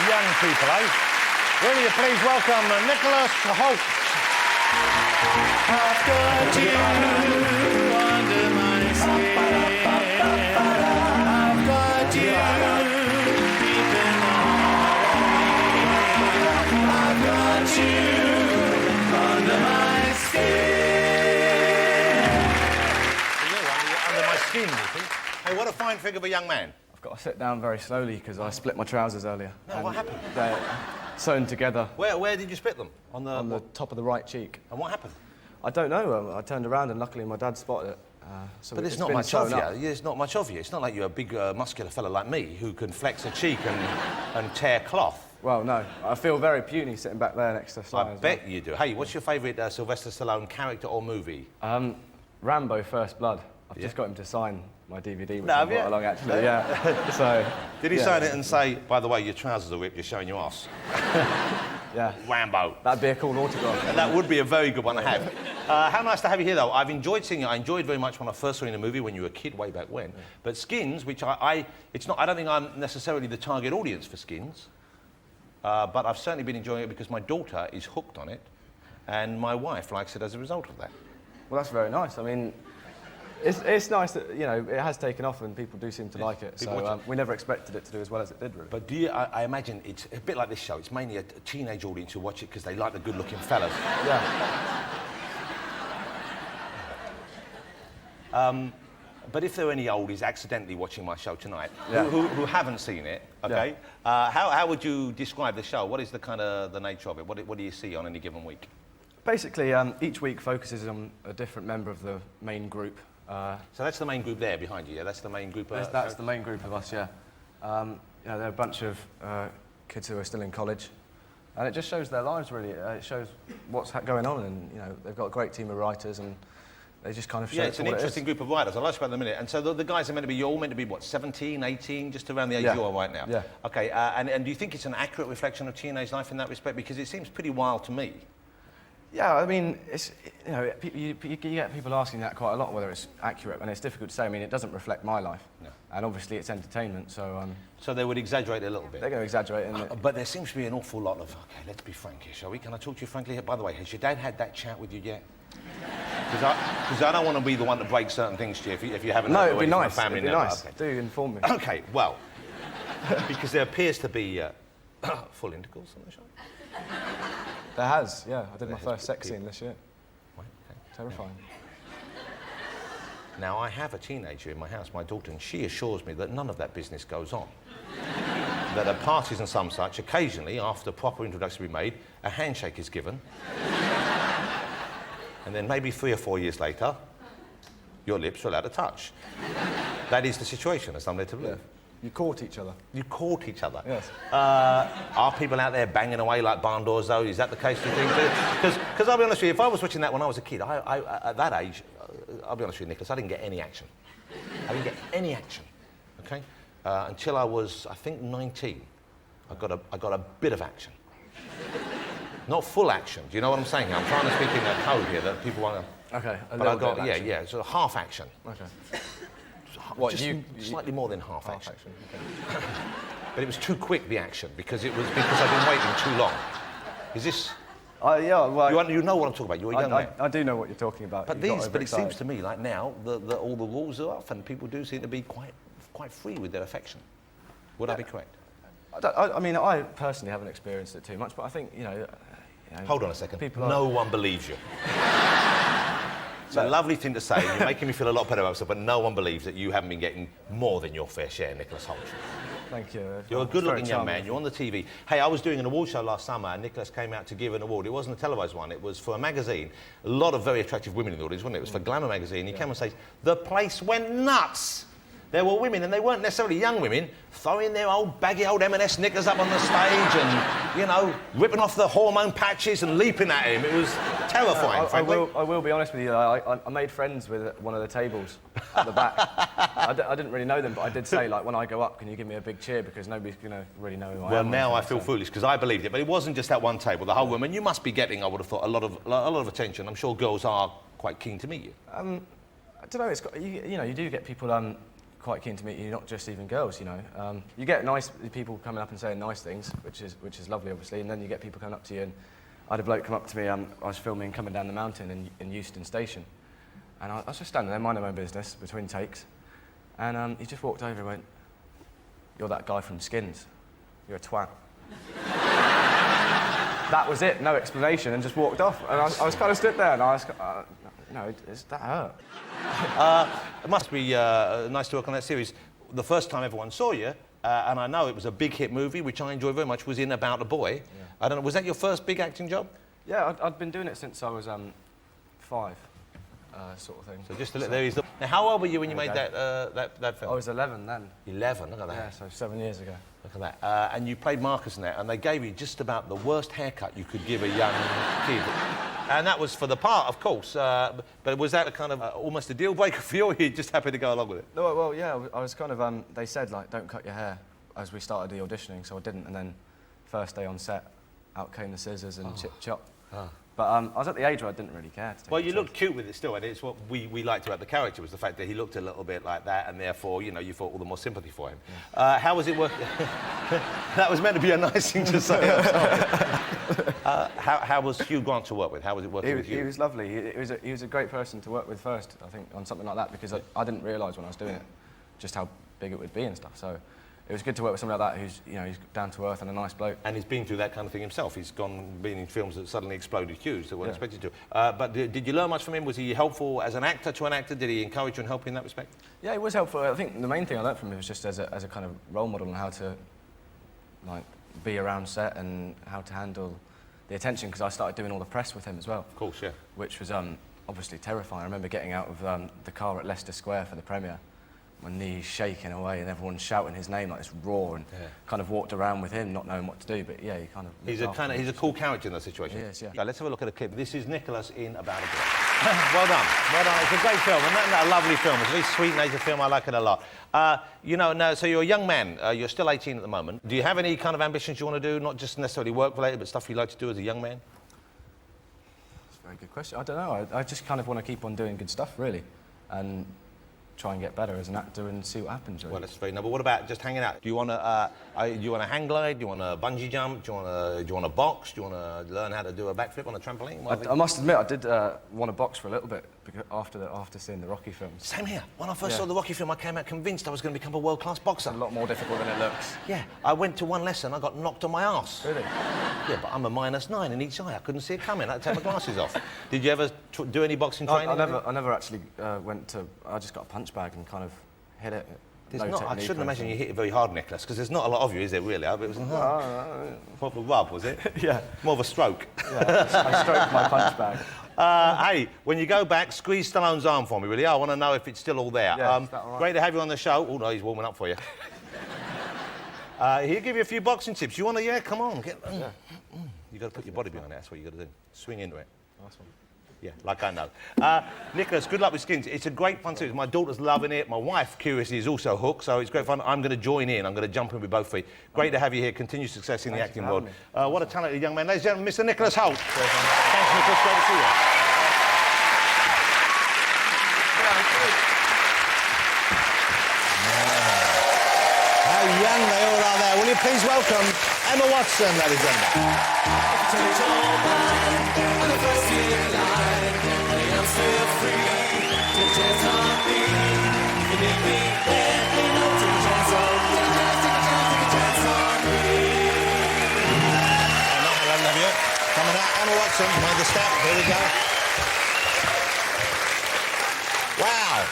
young people, eh? Will you please welcome Nicholas Hoult. I've got you under my skin. I've got you deep in the heart. I've got you under my skin. Under my skin, you think? Hey, what a fine figure of a young man. I've got to sit down very slowly because I split my trousers earlier. No, what happened? They're sewn together. Where did you split them? On the top of the right cheek. And what happened? I don't know. I turned around and luckily my dad spotted it. But there's not much of you. There's not much of you. It's not like you're a big, muscular fella like me who can flex a cheek and tear cloth. Well, no. I feel very puny sitting back there next to Sly. I bet you do. Hey, what's your favourite Sylvester Stallone character or movie? Rambo: First Blood. I've just got him to sign my DVD, which No, I brought along, actually. Yeah. So. Did he sign it and say, by the way, your trousers are ripped, you're showing your ass? Yeah. Rambo. That'd be a cool autograph. That would be a very good one to have. How nice to have you here, though. I've enjoyed seeing you. I enjoyed very much when I first saw you in a movie when you were a kid, way back when. But Skins, which I don't think I'm necessarily the target audience for Skins, but I've certainly been enjoying it because my daughter is hooked on it, and my wife likes it as a result of that. Well, that's very nice. I mean, it's nice that, you know, it has taken off and people do seem to like it. So we never expected it to do as well as it did, really. But I imagine it's a bit like this show. It's mainly a teenage audience who watch it because they like the good-looking fellas. Yeah. But if there are any oldies accidentally watching my show tonight Yeah. who haven't seen it, okay, how would you describe the show? What is the nature of it? What do you see on any given week? Basically, each week focuses on a different member of the main group. So that's the main group there behind you, yeah? That's the main group? That's the main group of us, yeah. You know, they're a bunch of kids who are still in college. And it just shows their lives, really. It shows what's going on, and, you know, they've got a great team of writers, and they just kind of show it's an interesting group of writers. I'll ask you about that in a minute. And so the guys are meant to be, you're all meant to be, what, 17, 18, just around the age you are right now? Yeah. OK, and do you think it's an accurate reflection of teenage life in that respect? Because it seems pretty wild to me. Yeah, I mean, it's, you know, you get people asking that quite a lot, whether it's accurate, and it's difficult to say. I mean, it doesn't reflect my life. No. And obviously it's entertainment, so... So they would exaggerate it a little bit? They're going to exaggerate it. But there seems to be an awful lot of... OK, let's be frank here, shall we? Can I talk to you frankly? By the way, has your dad had that chat with you yet? Because I don't want to be the one to break certain things to you if you haven't... No, it'd be nice. Family it'd be nice. Okay. Do inform me. OK, well, because there appears to be full intercourse on the show. There has, yeah. I did my first sex scene this year. Right, okay. Terrifying. Now, I have a teenager in my house, my daughter, and she assures me that none of that business goes on. That at parties and some such, occasionally, after proper introduction has been made, a handshake is given. And then maybe 3 or 4 years later, your lips are allowed to touch. That is the situation, as I'm led to believe. Yeah. You court each other. You court each other? Yes. Are people out there banging away like barn doors, though? Is that the case, do you think? Because I'll be honest with you, if I was watching that when I was a kid, at that age, I'll be honest with you, Nicholas, I didn't get any action. I didn't get any action, OK? Until I was, I think, 19. I got a bit of action. Not full action. Do you know what I'm saying? I'm trying to speak in a code here that people want to... OK, but I got, yeah, so half action. OK. What, just slightly more than half action. Okay. But it was too quick, the action, because I've been waiting too long. Is this... yeah, well... You know what I'm talking about. You're a young man. I do know what you're talking about. But it seems to me, like now, all the rules are off and people do seem to be quite free with their affection. Would I be correct? I mean, I personally haven't experienced it too much, but I think, you know... Hold on a second. No one believes you. It's a lovely thing to say. You're making me feel a lot better about myself, but no one believes that you haven't been getting more than your fair share, Nicholas Hoult. Thank you. You're a good-looking young man. You're on the TV. Hey, I was doing an award show last summer, and Nicholas came out to give an award. It wasn't a televised one. It was for a magazine. A lot of very attractive women in the audience, wasn't it? It was for Glamour magazine. He came and says, the place went nuts. There were women, and they weren't necessarily young women, throwing their old baggy old M&S knickers up on the stage and, you know, ripping off the hormone patches and leaping at him. It was terrifying, frankly. I will be honest with you, I made friends with one of the tables at the back. I didn't really know them, but I did say, like, when I go up, can you give me a big cheer, because nobody's going to really know who I am. Well, now I feel foolish, because I believed it, but it wasn't just that one table. The whole room, and you must be getting, I would have thought, a lot of attention. I'm sure girls are quite keen to meet you. I don't know, it's got, you know, you do get people... quite keen to meet you, not just even girls, you know. You get nice people coming up and saying nice things, which is lovely, obviously, and then you get people coming up to you, and I had a bloke come up to me, I was filming Coming Down the Mountain in Euston Station, and I was just standing there minding my own business between takes, and he just walked over and went, "You're that guy from Skins, you're a twat." That was it, no explanation, and just walked off, and I was kind of stood there, and I was, no, that hurt. It must be nice to work on that series. The first time everyone saw you, and I know it was a big hit movie, which I enjoyed very much, was in About a Boy. Yeah. I don't know, was that your first big acting job? Yeah, I'd been doing it since I was 5, sort of thing. So just to let there is. Now, how old were you when you made that film? I was 11 then. 11, look at that. Yeah, so 7 years ago. Look at that. And you played Marcus in that, and they gave you just about the worst haircut you could give a young kid. And that was for the part, of course. But was that a kind of almost a deal breaker for you, or you just happy to go along with it? No, well, yeah, I was kind of. They said like, don't cut your hair as we started the auditioning, so I didn't. And then, first day on set, out came the scissors and chip chop. Oh. But I was at the age where I didn't really care. Well, you looked cute with it still, and it's what we liked about the character was the fact that he looked a little bit like that, and therefore, you know, you felt all the more sympathy for him. Yeah. How was it working? That was meant to be a nice thing to say. How was Hugh Grant to work with? How was it working with you? He was lovely. He was a great person to work with first, I think, on something like that, because I didn't realise when I was doing it just how big it would be and stuff. So it was good to work with somebody like that who's, you know, he's down to earth and a nice bloke. And he's been through that kind of thing himself. He's been in films that suddenly exploded huge that weren't expected to. But did you learn much from him? Was he helpful as an actor to an actor? Did he encourage you and help you in that respect? Yeah, he was helpful. I think the main thing I learned from him was just as a kind of role model on how to, like, be around set and how to handle the attention, because I started doing all the press with him as well. Of course, yeah. Which was obviously terrifying. I remember getting out of the car at Leicester Square for the premiere, my knees shaking away and everyone shouting his name like this roar, and kind of walked around with him not knowing what to do, but yeah, he kind of... He's a cool character in that situation. He is, yeah. Now, let's have a look at a clip. This is Nicholas in About a Boy. Well done, well done. It's a great film, and that a lovely film. It's a very sweet-natured film. I like it a lot. You know, now, so you're a young man. You're still 18 at the moment. Do you have any kind of ambitions you want to do, not just necessarily work-related, but stuff you like to do as a young man? That's a very good question. I don't know. I just kind of want to keep on doing good stuff, really, and try and get better as an actor and see what happens. Really. Well, that's very noble. What about just hanging out? Do you want to hang glide? Do you want to bungee jump? Do you want to box? Do you want to learn how to do a backflip on a trampoline? I must admit, I did want to box for a little bit after seeing the Rocky films. Same here. When I first saw the Rocky film, I came out convinced I was going to become a world-class boxer. It's a lot more difficult than it looks. Yeah. I went to one lesson, I got knocked on my arse. Really? Yeah, but I'm a -9 in each eye. I couldn't see it coming. I had to take my glasses off. Did you ever do any boxing training? I never actually went to... I just got a punch bag and kind of hit it. I shouldn't imagine you hit it very hard, Nicholas, because there's not a lot of you, is there, really? It was proper rub, was it? Yeah. More of a stroke. Yeah, I stroked my punch bag. Hey, when you go back, squeeze Stallone's arm for me, really. I want to know if it's still all there. Yeah, is that all right? Great to have you on the show. Oh, no, he's warming up for you. He'll give you a few boxing tips. You want to, yeah, come on. You've got to put your body behind it. That's what you've got to do. Swing into it. Nice one. Yeah, like I know. Nicholas, good luck with Skins. It's a great fun series. My daughter's loving it. My wife, curiously, is also hooked, so it's great fun. I'm going to join in. I'm going to jump in with both feet. Great to have you here. Continued success in the acting world. What a talented young man. Ladies and gentlemen, Mr. Nicholas Hoult. Thanks, Nicholas. Great to see you. How young they all are there. Will you please welcome Emma Watson, ladies and gentlemen. Coming out, Emma Watson, mind the step, here we go. Wow,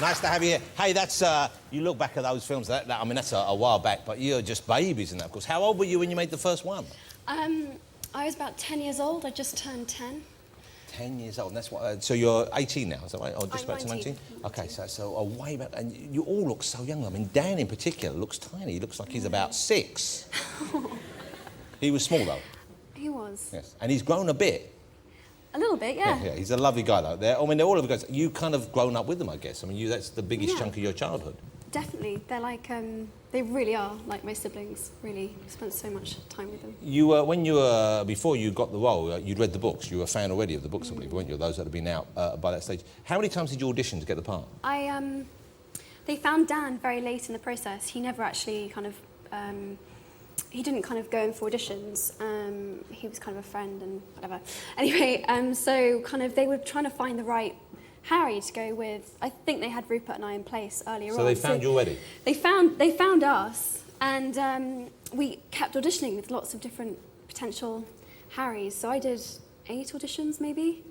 nice to have you here. Hey, that's, you look back at those films, I mean, that's a while back, but you're just babies in that, of course. How old were you when you made the first one? I was about 10 years old, I just turned 10. 10 years old, and that's what, so you're 18 now, is that right? Or just I'm about 19. 19? Okay, so a way back, and you all look so young. I mean, Dan in particular looks tiny. He looks like he's about 6. He was small, though. He was. Yes, and he's grown a bit. A little bit, yeah. Yeah, he's a lovely guy, though. I mean, they're all of the guys. You kind of grown up with them, I guess. I mean, that's the biggest chunk of your childhood. Definitely. They're like, they really are like my siblings. Really spent so much time with them. You, before you got the role, you'd read the books. You were a fan already of the books, I believe, weren't you? Those that had been out by that stage. How many times did you audition to get the part? They found Dan very late in the process. He never actually kind of, he didn't kind of go in for auditions. He was kind of a friend and whatever. Anyway, so kind of they were trying to find the right Harry to go with. I think they had Rupert and I in place earlier on. So they found you already? They found us, and we kept auditioning with lots of different potential Harrys. So I did 8 auditions, maybe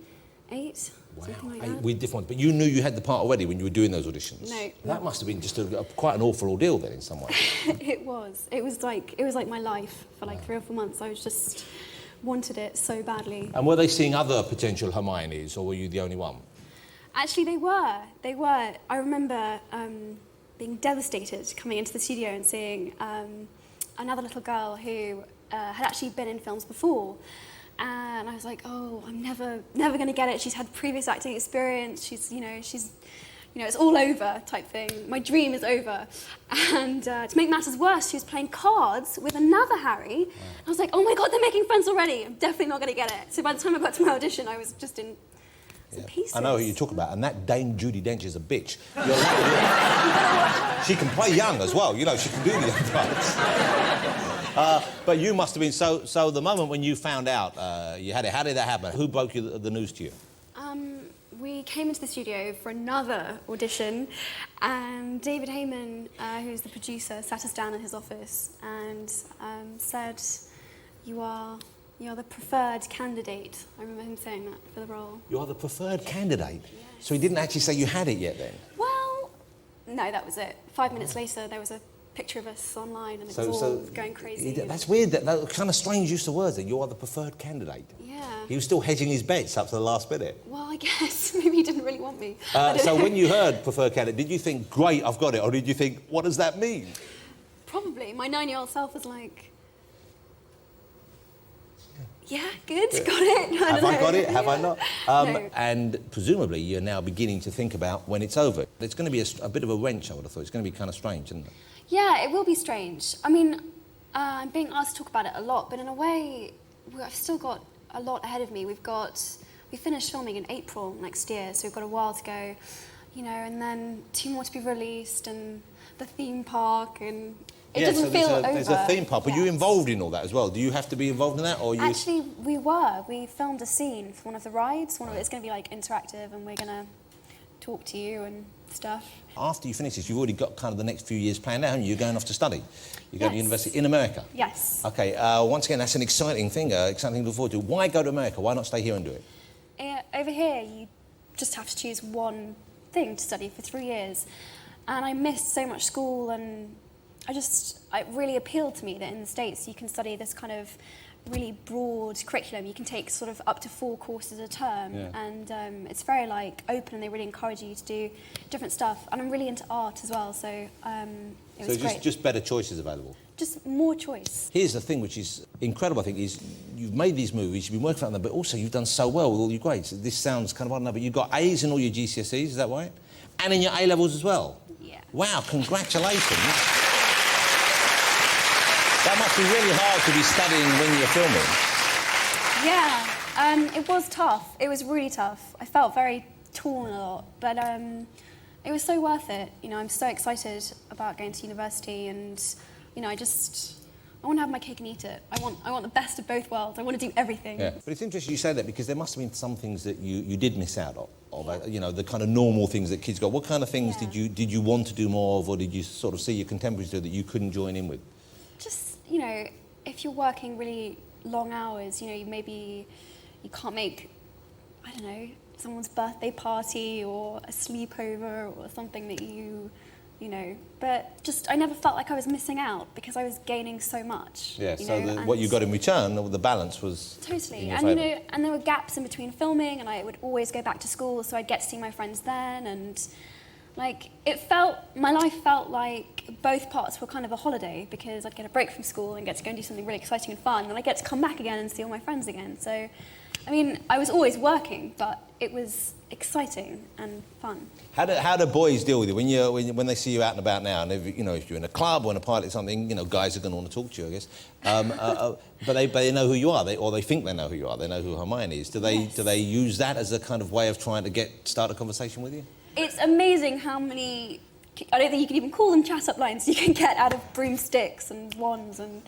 8. Wow, something like 8 that. with different. But you knew you had the part already when you were doing those auditions. No. That must have been just quite an awful ordeal then, in some way. It was. It was like my life for like 3 or 4 months. I was just wanted it so badly. And were they seeing other potential Hermiones, or were you the only one? Actually, they were. They were. I remember being devastated coming into the studio and seeing another little girl who had actually been in films before. And I was like, oh, I'm never going to get it. She's had previous acting experience. She's, it's all over type thing. My dream is over. And to make matters worse, she was playing cards with another Harry. Wow. I was like, oh my God, they're making friends already. I'm definitely not going to get it. So by the time I got to my audition, I was just in pieces. I know who you talk about, and that Dame Judi Dench is a bitch. She can play young as well, she can do the young parts. But you must have been, so the moment when you found out you had it, how did that happen? Who broke the news to you? We came into the studio for another audition, and David Heyman, who's the producer, sat us down in his office and said, you are the preferred candidate. I remember him saying that for the role. You are the preferred candidate? Yes. So he didn't actually say you had it yet then? Well, no, that was it. 5 minutes later, there was a picture of us online, and it was all going crazy. That's weird, that kind of strange use of words, that you are the preferred candidate. Yeah. He was still hedging his bets up to the last minute. Well, I guess. Maybe he didn't really want me. So when you heard preferred candidate, did you think, great, I've got it, or did you think, what does that mean? Probably. My 9-year-old self was like, yeah, good, got it. Have I got it? Have yeah. I not? No. And presumably you're now beginning to think about when it's over. It's going to be a bit of a wrench, I would have thought. It's going to be kind of strange, isn't it? Yeah, it will be strange. I mean, I'm being asked to talk about it a lot, but in a way, I've still got a lot ahead of me. We finished filming in April next year, so we've got a while to go, and then 2 more to be released, and the theme park, and it doesn't feel over. There's a theme park, but you're involved in all that as well. Do you have to be involved in that, or you? Actually, we were. We filmed a scene for one of the rides. It's going to be like interactive, and we're going to talk to you and stuff. After you finish this, you've already got kind of the next few years planned out, haven't you? You're going off to study. You're going to university in America. Yes. Okay. Once again, that's an exciting thing. Exciting to look forward to. Why go to America? Why not stay here and do it? Over here, you just have to choose one thing to study for 3 years, and I missed so much school, and it really appealed to me that in the States you can study this kind of really broad curriculum. You can take sort of up to 4 courses a term, and it's very open, and they really encourage you to do different stuff. And I'm really into art as well, so it was great. Just better choices available. Just more choice. Here's the thing which is incredible, I think, is you've made these movies, you've been working on them, but also you've done so well with all your grades. This sounds kind of, I don't know, but you've got A's in all your GCSEs, is that right? And in your A-levels as well? Yeah. Wow, congratulations. That must be really hard to be studying when you're filming. Yeah, it was tough. It was really tough. I felt very torn a lot, but it was so worth it. I'm so excited about going to university, and I want to have my cake and eat it. I want the best of both worlds. I want to do everything. Yeah. But it's interesting you say that, because there must have been some things that you did miss out of. The kind of normal things that kids got. What kind of things did you want to do more of, or did you sort of see your contemporaries do that you couldn't join in with? Just, if you're working really long hours, maybe you can't make, I don't know, someone's birthday party or a sleepover or something that but just I never felt like I was missing out because I was gaining so much. Yeah, what you got in return, the balance was totally. in your favour. And there were gaps in between filming, and I would always go back to school, so I'd get to see my friends then, and my life felt like both parts were kind of a holiday, because I'd get a break from school and get to go and do something really exciting and fun, and I get to come back again and see all my friends again. So, I was always working, but it was exciting and fun. How do boys deal with you when they see you out and about now? And if you're in a club or in a party or something, guys are going to want to talk to you, I guess. But they know who you are, or they think they know who you are. They know who Hermione is. Do they use that as a kind of way of trying to start a conversation with you? It's amazing how many I don't think you can even call them chat-up lines you can get out of broomsticks and wands and...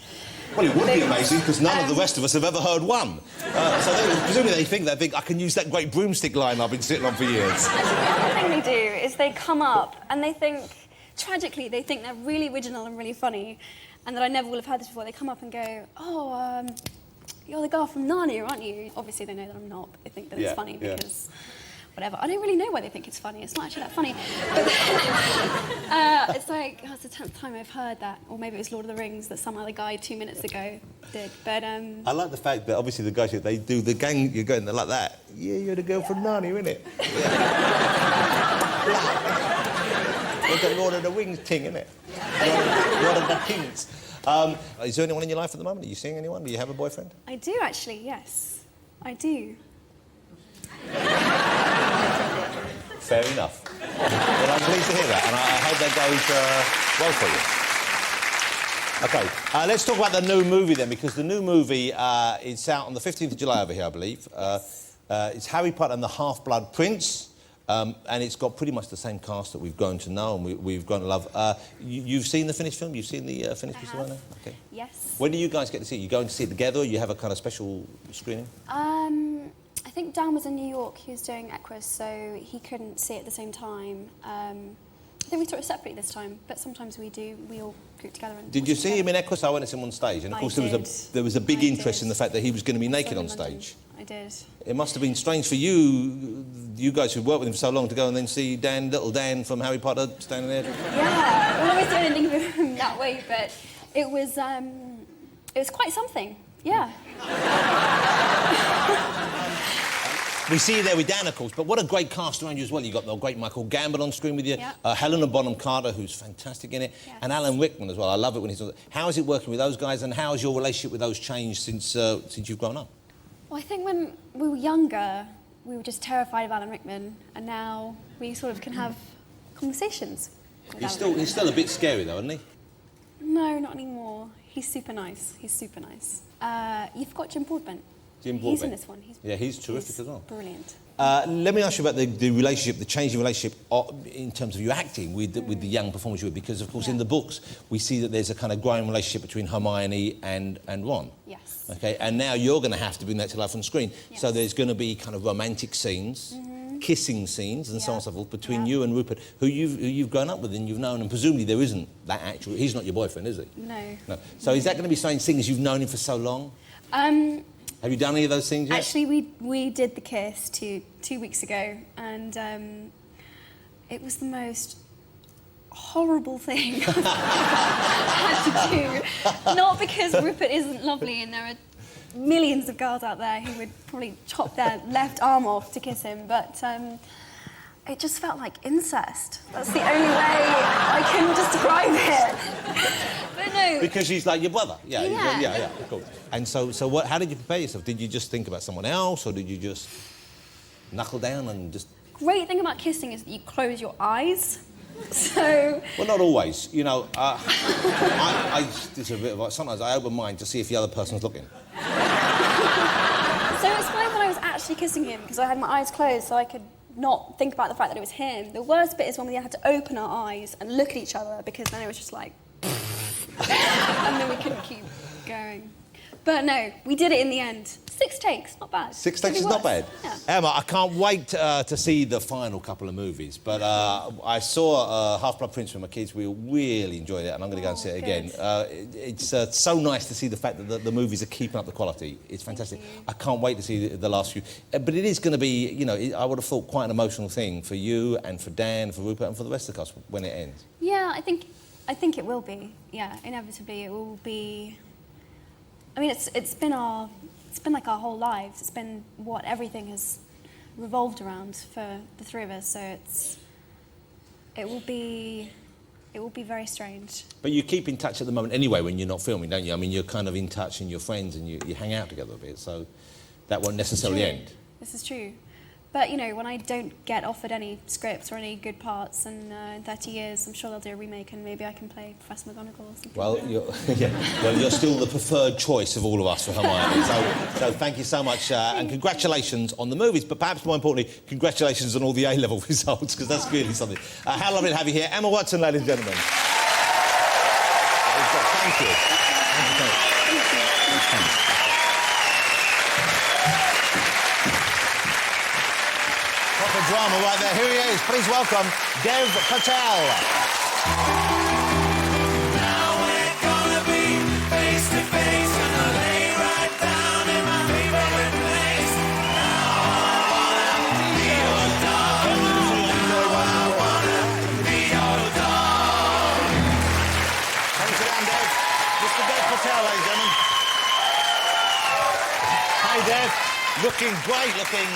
Well, it would be amazing, because none of the rest of us have ever heard one. Presumably they think, I can use that great broomstick line I've been sitting on for years. The other thing they do is they come up and they think, tragically, they think they're really original and really funny, and that I never will have heard this before. They come up and go, oh, you're the girl from Narnia, aren't you? Obviously they know that I'm not, but they think that it's funny because... Whatever. I don't really know why they think it's funny. It's not actually that funny. But it's like, it's the 10th time I've heard that. Or maybe it was Lord of the Rings that some other guy 2 minutes ago did. But I like the fact that obviously the guys, they do the gang, you're going there like that. Yeah, you're the girl from Narnia, innit? It's the Lord of the Rings ting, innit? Lord of the Kings. Is there anyone in your life at the moment? Are you seeing anyone? Do you have a boyfriend? I do, actually, yes. I do. Fair enough. Well, I'm pleased to hear that, and I hope that goes well for you. OK, let's talk about the new movie then, because the new movie is out on the 15th of July over here, I believe. It's Harry Potter and the Half-Blood Prince, and it's got pretty much the same cast that we've grown to know and we've grown to love. You've seen the finished film? You've seen the finished piece of work now? OK. Yes. When do you guys get to see it? You going to see it together, or you have a kind of special screening? I think Dan was in New York. He was doing Equus, so he couldn't see it at the same time. I think we saw it separately this time, but sometimes we do. We all group together. And did you see him in Equus? I went to see him on stage, and of course there was a big interest in the fact that he was going to be naked on stage. I did. It must have been strange for you guys who've worked with him for so long, to go and then see little Dan from Harry Potter standing there. Yeah, we'll always do anything of him that way, but it was quite something. Yeah. We see you there with Dan, of course, but what a great cast around you as well. You've got the great Michael Gambon on screen with you, Helena Bonham Carter, who's fantastic in it, and Alan Rickman as well. I love it when he's on. How is it working with those guys, and how has your relationship with those changed since you've grown up? Well, I think when we were younger, we were just terrified of Alan Rickman, and now we sort of can have conversations. He's still a bit scary, though, isn't he? No, not anymore. He's super nice. He's super nice. You've got Jim Broadbent. Jim Broadbent. He's in this one. He's terrific as well. Brilliant. Let me ask you about the relationship, the changing relationship in terms of your acting with the young performers you were, because, of course, in the books, we see that there's a kind of growing relationship between Hermione and Ron. Yes. OK, and now you're going to have to bring that to life on screen. Yes. So there's going to be kind of romantic scenes, kissing scenes, and so on and so forth, between you and Rupert, who you've grown up with and you've known, and presumably there isn't that actual... He's not your boyfriend, is he? No. So is that going to be saying things you've known him for so long? Have you done any of those things yet? Actually, we did the kiss 2 weeks ago, and it was the most horrible thing I've had to do. Not because Rupert isn't lovely, and there are millions of girls out there who would probably chop their left arm off to kiss him, but it just felt like incest. That's the only way I can describe it. But no. Because she's like your brother. Yeah, of course. And so what? How did you prepare yourself? Did you just think about someone else, or did you just knuckle down and just... Great thing about kissing is that you close your eyes. So... Well, not always. You know, it's a bit of... Sometimes I open mine to see if the other person's looking. So it's fine when I was actually kissing him, because I had my eyes closed so I could not think about the fact that it was him. The worst bit is when we had to open our eyes and look at each other, because then it was just like... and then we couldn't keep going. But no, we did it in the end. 6 takes, not bad. 6 takes is not bad. Yeah. Emma, I can't wait to see the final couple of movies, but I saw Half-Blood Prince with my kids. We really enjoyed it, and I'm going to go and see it again. It's so nice to see the fact that the movies are keeping up the quality. It's fantastic. I can't wait to see the last few. But it is going to be, you know, I would have thought quite an emotional thing for you and for Dan, for Rupert, and for the rest of the cast when it ends. Yeah, I think it will be. Yeah, inevitably it will be. I mean, it's been like our whole lives. It's been what everything has revolved around for the three of us. So it will be very strange. But you keep in touch at the moment anyway when you're not filming, don't you? I mean, you're kind of in touch and you're friends and you hang out together a bit. So that won't necessarily end. This is true. But, you know, when I don't get offered any scripts or any good parts, and in 30 years, I'm sure they'll do a remake and maybe I can play Professor McGonagall or something. Well, like you're still the preferred choice of all of us for Hermione. So thank you so much, and congratulations on the movies, but perhaps more importantly, congratulations on all the A-level results, because that's really something. How lovely to have you here. Emma Watson, ladies and gentlemen. Thank you. Proper drama right there. Here he is. Please welcome Dev Patel. Now we're gonna be face to face, and I lay right down in my favorite place. Now I wanna be your dog. Now I wanna be your dog. Come sit down, Dev. Mr. Dev Patel, ladies and gentlemen. Hi, Dev. Looking great, looking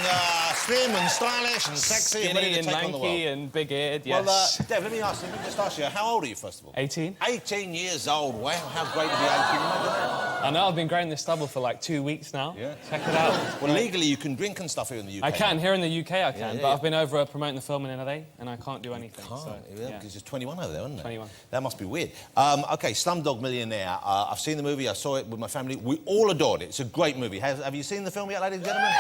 slim and stylish and sexy and ready to Skinny and take on the world. lanky and big-eared, yes. Well, Dev, let me just ask you, how old are you, first of all? 18. 18 years old. Wow, how great to be 18. Imagine that. I know, I've been growing this stubble for like 2 weeks now. Yeah. Check it out. Well, legally, you can drink and stuff here in the UK. I can, here in the UK I can, yeah, but yeah. I've been over promoting the film in LA and I can't do anything. Can't, so, yeah, because it's 21 over there, isn't it? 21. That must be weird. OK, Slumdog Millionaire. I've seen the movie, I saw it with my family. We all adored it. It's a great movie. Have you seen the film yet, ladies and gentlemen?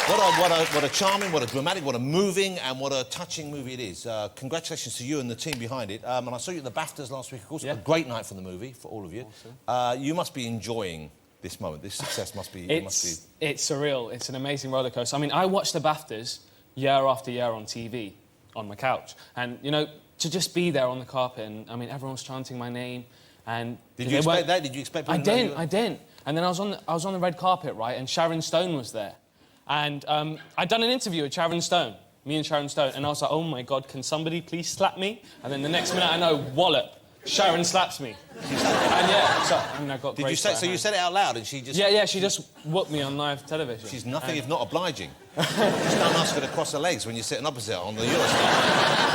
What a charming, what a dramatic, what a moving and what a touching movie it is. Congratulations to you and the team behind it. And I saw you at the BAFTAs last week, of course. Yeah. A great night for the movie, for all of you. Awesome. You must be enjoying this moment. This success must be... It's surreal. It's an amazing roller coaster. I mean, I watch the BAFTAs year after year on TV, on my couch. And, you know, to just be there on the carpet and, I mean, everyone's chanting my name and... Did you expect that? Did you expect people to know you? I didn't. And then I was on the red carpet, right, and Sharon Stone was there. And I'd done an interview with Sharon Stone, me and Sharon Stone, and I was like, oh my God, can somebody please slap me? And then the next minute I know, wallop, Sharon slaps me. And yeah, so I mean, I got Did you say, so you said it out loud and she just... Yeah, she just whooped me on live television. She's nothing if not obliging. Just don't ask her to cross her legs when you're sitting opposite on the Eurostar.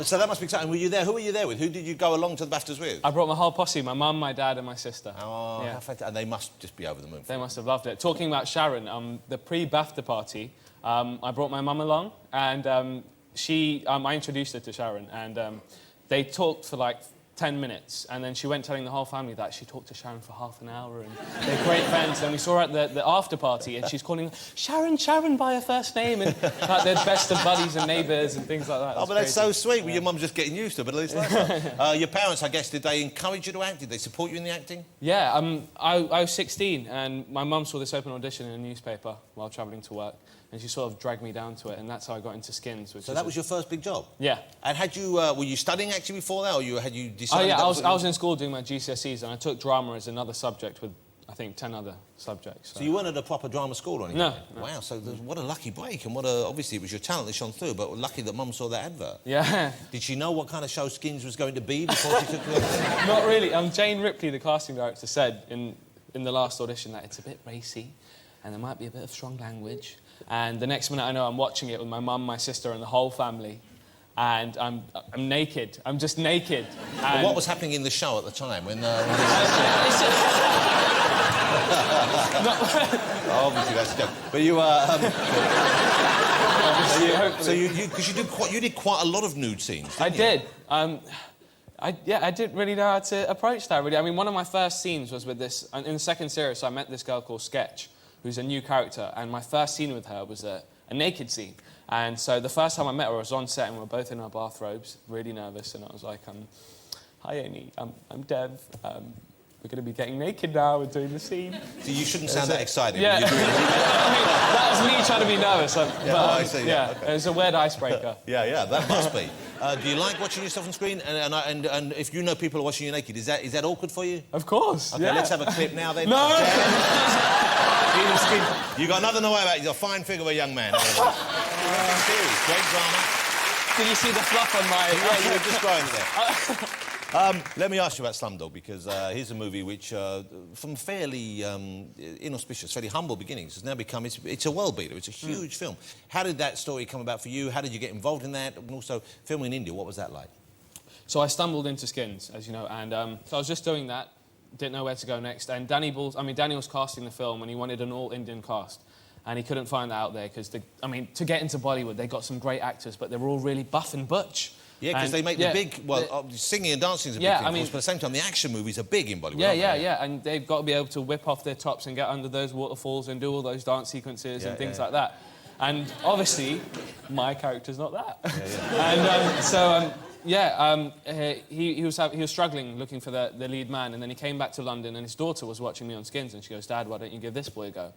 So that must be exciting. Were you there? Who were you there with? Who did you go along to the BAFTAs with? I brought my whole posse, my mum, my dad and my sister. Oh, yeah. how fantastic. And they must just be over the moon. They must have loved it. Talking about Sharon, the pre-BAFTA party, I brought my mum along and I introduced her to Sharon and they talked for like 10 minutes and then she went telling the whole family that she talked to Sharon for half an hour and they're great friends. And we saw her at the after party and she's calling Sharon by her first name and like they're best of buddies and neighbours and things like that. Oh, but that's so sweet. Well, your mum's just getting used to it, but at least that's that. Your parents, I guess, did they encourage you to act? Did they support you in the acting? Yeah, I was 16 and my mum saw this open audition in a newspaper while travelling to work and she sort of dragged me down to it and that's how I got into Skins. So that was your first big job? Yeah. And had you, were you studying acting before that or had you decided... Oh yeah, I was in school doing my GCSEs and I took drama as another subject with, I think, 10 other subjects. So you weren't at a proper drama school or anything? No. Wow, so what a lucky break and obviously it was your talent that shone through, but lucky that Mum saw that advert. Yeah. Did she know what kind of show Skins was going to be before she took the... Not really. Jane Ripley, the casting director, said in the last audition that it's a bit racy and there might be a bit of strong language. And the next minute I know I'm watching it with my mum, my sister and the whole family. And I'm naked. I'm just naked. But what was happening in the show at the time when... Obviously, that's a joke. But you... Because you did quite a lot of nude scenes, didn't you? I did. I didn't really know how to approach that, really. I mean, one of my first scenes was with this... In the second series, I met this girl called Sketch, who's a new character, and my first scene with her was a naked scene. And so the first time I met her, I was on set and we were both in our bathrobes, really nervous, and I was like, hi, Amy, I'm Dev. We're going to be getting naked now and doing the scene. So you shouldn't sound that excited. Yeah. I mean, that was me trying to be nervous. I see. Yeah, okay. It was a weird icebreaker. Yeah, that must be. Do you like watching yourself on screen? And if you know people are watching you naked, is that awkward for you? Of course, OK, yeah. let's have a clip now then. No! You got nothing to worry about. He's a fine figure of a young man. Great drama. Did you see the fluff on my... Yeah, you were just growing there. Let me ask you about Slumdog, because here's a movie which, from fairly inauspicious, fairly humble beginnings, has now become... It's a world beater. It's a huge film. How did that story come about for you? How did you get involved in that? And also, filming in India, what was that like? So I stumbled into Skins, as you know, and so I was just doing that, didn't know where to go next, and Danny was casting the film, and he wanted an all-Indian cast. and he couldn't find that out there because, I mean, to get into Bollywood, they got some great actors, but they were all really buff and butch. Yeah, because they make the big... Well, singing and dancing is a big thing, of course, but at the same time, the action movies are big in Bollywood, aren't they? Yeah, and they've got to be able to whip off their tops and get under those waterfalls and do all those dance sequences and things like that. And obviously, my character's not that. He was struggling looking for the lead man, and then he came back to London, and his daughter was watching me on Skins, and she goes, "Dad, why don't you give this boy a go?"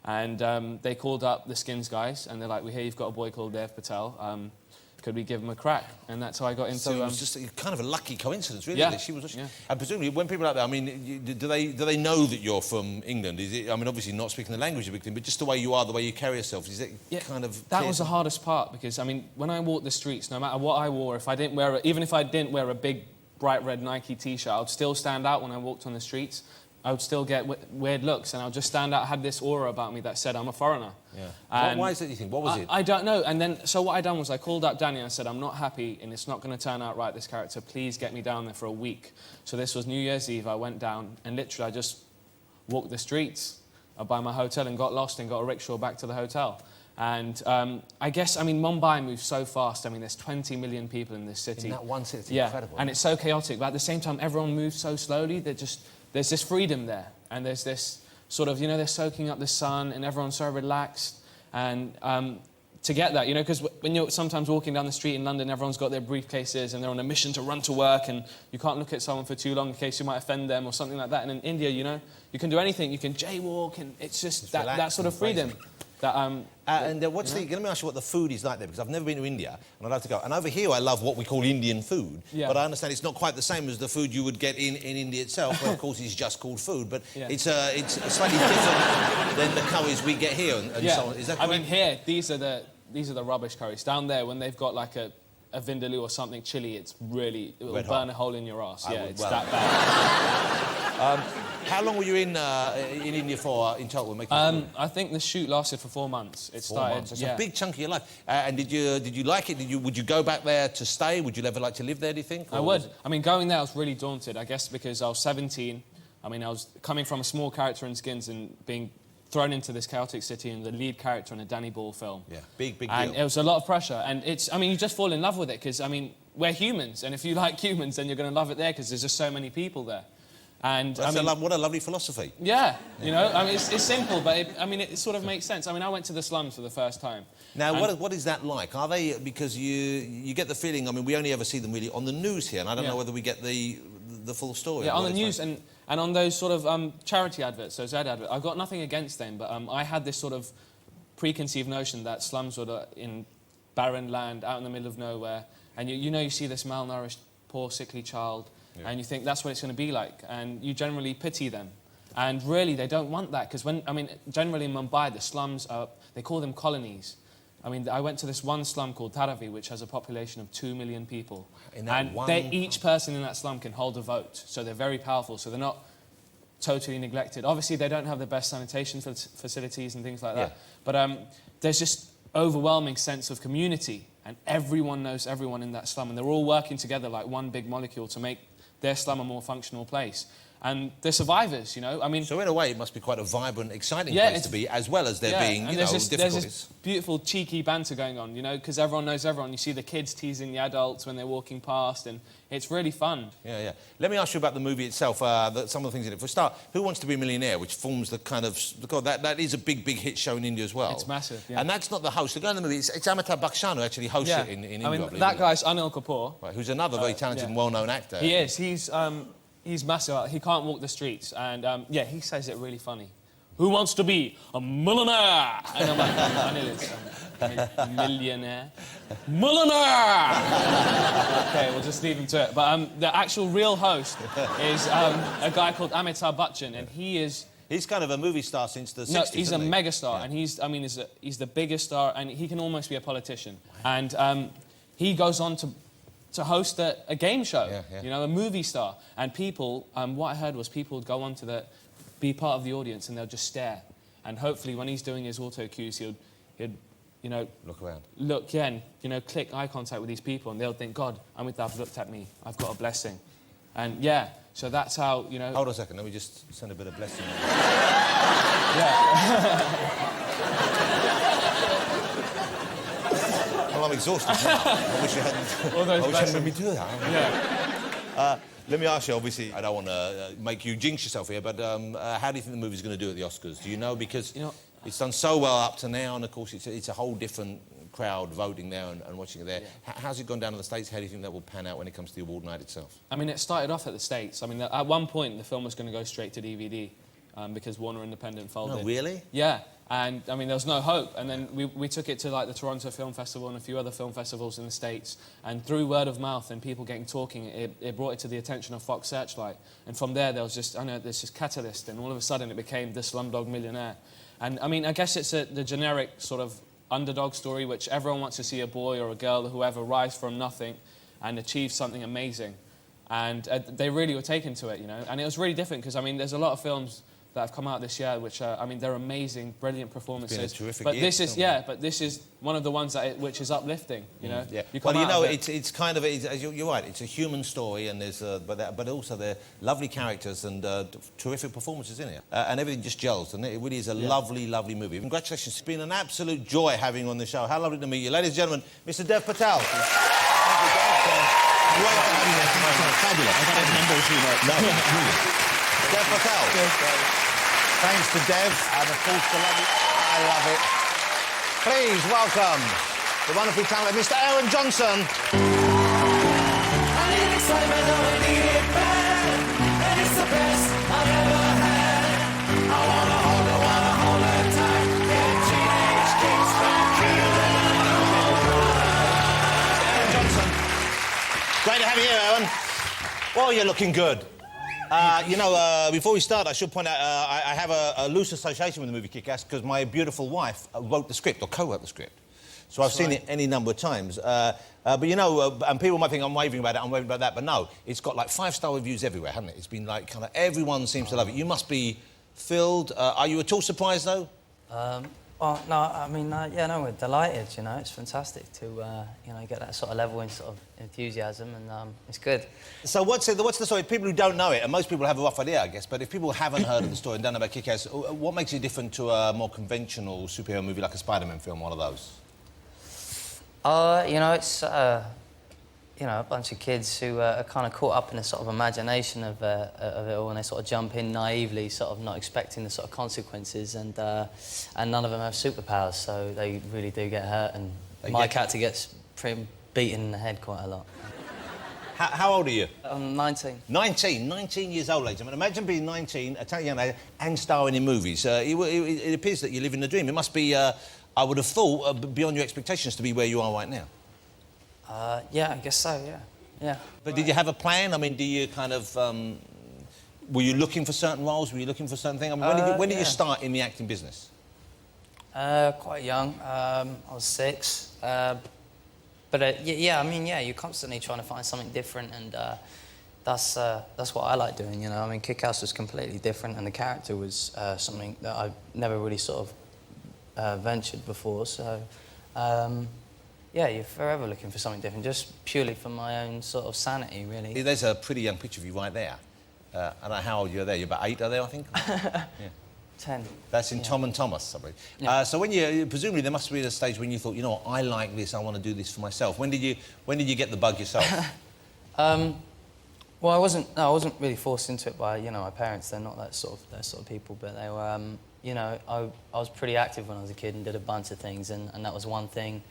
And they called up the Skins guys, and they're like, "We hear you've got a boy called Dev Patel. Could we give him a crack?" And that's how I got into... So it was just kind of a lucky coincidence, really. Yeah. She was, Yeah. And presumably, when people are out there, I mean, do they know that you're from England? Is it, I mean, obviously not speaking the language is a big thing, but just the way you are, the way you carry yourself, is it kind of... That was the hardest part, because, I mean, when I walked the streets, no matter what I wore, if I didn't wear... Even if I didn't wear a big, bright red Nike T-shirt, I would still stand out when I walked on the streets. I would still get weird looks, and I would just stand out. I had this aura about me that said I'm a foreigner. Yeah. Why is it, you think? What was it? I don't know. And then, so what I done was I called up Danny and I said, "I'm not happy, and it's not going to turn out right, this character. Please get me down there for a week." So this was New Year's Eve. I went down, and literally I just walked the streets by my hotel and got lost and got a rickshaw back to the hotel. And I guess, I mean, Mumbai moves so fast. I mean, there's 20 million people in this city. In that one city, it's incredible. And it's so chaotic. But at the same time, everyone moves so slowly that there's this freedom there. And there's this sort of, you know, they're soaking up the sun and everyone's so relaxed. And to get that, you know, because when you're sometimes walking down the street in London, everyone's got their briefcases and they're on a mission to run to work, and you can't look at someone for too long in case you might offend them or something like that. And in India, you know, you can do anything. You can jaywalk, and it's just that sort of freedom. That, let me ask you what the food is like there, because I've never been to India, and I'd like to go. And over here, I love what we call Indian food, but I understand it's not quite the same as the food you would get in India itself, where, of course, it's just called food, but it's slightly different than the curries we get here, and so on. Is that correct? I mean, here, these are the rubbish curries. Down there, when they've got, like, a vindaloo or something chili, it will burn a hole in your ass. It's that bad. How long were you in India for in total? I think the shoot lasted for 4 months. It started. 4 months. It's a big chunk of your life. And did you like it? Would you go back there to stay? Would you ever like to live there, do you think? I would. I mean, going there, I was really daunted, I guess, because I was 17. I mean, I was coming from a small character in Skins and being thrown into this chaotic city and the lead character in a Danny Boyle film. Yeah, big deal. And it was a lot of pressure. And I mean, you just fall in love with it because, I mean, we're humans. And if you like humans, then you're going to love it there because there's just so many people there. And what a lovely philosophy. Yeah, you know, I mean, it's simple, but it sort of makes sense. I mean, I went to the slums for the first time. Now, what is that like? Are they, because you get the feeling, I mean, we only ever see them really on the news here, and I don't know whether we get the full story. Yeah, on the news and on those sort of charity adverts, those ad adverts. I've got nothing against them, but I had this sort of preconceived notion that slums were in barren land, out in the middle of nowhere, and you see this malnourished, poor, sickly child, and you think that's what it's going to be like, and you generally pity them. And really, they don't want that, because generally in Mumbai, the slums they call them colonies. I mean, I went to this one slum called Dharavi, which has a population of 2 million people. Each person in that slum can hold a vote, so they're very powerful, so they're not totally neglected. Obviously, they don't have the best sanitation facilities and things like that, but there's just overwhelming sense of community, and everyone knows everyone in that slum, and they're all working together like one big molecule to make their slum a more functional place. And they're survivors, you know. I mean, so in a way, it must be quite a vibrant, exciting place to be, as well as there being, difficulties. There's this beautiful, cheeky banter going on, you know, because everyone knows everyone. You see the kids teasing the adults when they're walking past, and it's really fun. Yeah. Let me ask you about the movie itself. Some of the things in it. For a start, Who Wants to Be a Millionaire, which forms the kind of that is a big hit show in India as well. It's massive. Yeah. And that's not the host. The guy in the movie, it's Amitabh Bachchan who actually hosts it in India. I mean, that guy's Anil Kapoor, right, who's another very talented and well-known actor. He is. He's massive. He can't walk the streets. And, he says it really funny. Who wants to be a millionaire? And I'm like, Anil is millionaire. Millionaire! OK, we'll just leave him to it. But the actual real host is a guy called Amitabh Bachchan, and he's kind of a movie star since the 60s, No, he's a megastar, and he's the biggest star, and he can almost be a politician. And he goes on to host a game show, you know, a movie star. And people, what I heard was people would go on to be part of the audience and they'll just stare. And hopefully when he's doing his auto cues, he'd you know... Look around. Look, and, you know, click eye contact with these people and they'll think, God, Amitabh looked at me. I've got a blessing. And yeah, so that's how, you know... Hold on a second, let me just send a bit of blessing. Well, I'm exhausted now. I wish you hadn't made me do that. Yeah. Let me ask you, obviously, I don't want to make you jinx yourself here, but how do you think the movie's going to do at the Oscars? Do you know? Because it's done so well up to now, and of course it's a whole different crowd voting there and watching it there. Yeah. How's it gone down in the States? How do you think that will pan out when it comes to the award night itself? I mean, it started off at the States. I mean, at one point, the film was going to go straight to DVD because Warner Independent folded. No, really? Yeah. And, I mean, there was no hope. And then we took it to, like, the Toronto Film Festival and a few other film festivals in the States. And through word of mouth and people getting talking, it brought it to the attention of Fox Searchlight. And from there was just, there's just Catalyst. And all of a sudden, it became The Slumdog Millionaire. And, I mean, I guess it's the generic sort of underdog story, which everyone wants to see a boy or a girl or whoever rise from nothing and achieve something amazing. And they really were taken to it, you know. And it was really different because, I mean, there's a lot of films that have come out this year, which I mean, they're amazing, brilliant performances. It's been a terrific but year, this is, but this is one of the ones which is uplifting, you know. Yeah. It's kind of, you're right. It's a human story, and there's, but also there are lovely characters and terrific performances in it, and everything just gels. And it really is a lovely, lovely movie. Congratulations! It's been an absolute joy having you on the show. How lovely to meet you, ladies and gentlemen. Mr. Dev Patel. Thank you, Dev. Great to have you here. Fabulous. I can't remember who. No. Dev Patel. Thanks to Dev, and of course the lovely... I love it. Please welcome the wonderfully talented Mr. Aaron Johnson. I need excitement, I need it bad, and it's the best I've ever had. I wanna hold her tight, get teenage kicks back here. Aaron Johnson. Great to have you here, Aaron. Well, you're looking good. Before we start, I should point out I have a loose association with the movie Kick-Ass because my beautiful wife wrote the script, or co-wrote the script. So I've seen it any number of times. And people might think I'm raving about it, I'm raving about that, but no, it's got like 5-star reviews everywhere, hasn't it? It's been like kind of everyone seems to love it. You must be thrilled. Are you at all surprised, though? Well, no, I mean, we're delighted, you know. It's fantastic to, get that sort of level in sort of enthusiasm, and it's good. So what's the story? People who don't know it, and most people have a rough idea, I guess, but if people haven't heard of the story and don't know about Kick-Ass, what makes it different to a more conventional superhero movie like a Spider-Man film, one of those? It's, a bunch of kids who are kind of caught up in the sort of imagination of it all, and they sort of jump in naively, sort of not expecting the sort of consequences, and none of them have superpowers, so they really do get hurt, and my character gets beaten in the head quite a lot. How old are you? I'm 19. 19 years old, ladies. I mean, imagine being 19, young lady, and starring in movies. It appears that you're living the dream. It must be, I would have thought, beyond your expectations to be where you are right now. Yeah, I guess so, yeah. But did you have a plan? I mean, do you kind of... were you looking for certain roles? Were you looking for certain things? I mean, when did you start in the acting business? Quite young. I was 6. You're constantly trying to find something different, and that's what I like doing, you know. I mean, Kick-Ass was completely different, and the character was something that I've never really sort of ventured before, so... you're forever looking for something different, just purely for my own sort of sanity, really. There's a pretty young picture of you right there. I don't know how old you're there. You're about 8, are there, I think? Yeah. 10. That's in Tom and Thomas, I believe. Yeah. So presumably there must be a stage when you thought, you know what, I like this, I want to do this for myself. When did you get the bug yourself? Well, I wasn't really forced into it by, my parents. They're not that sort of people, but they were, I was pretty active when I was a kid and did a bunch of things, and that was one thing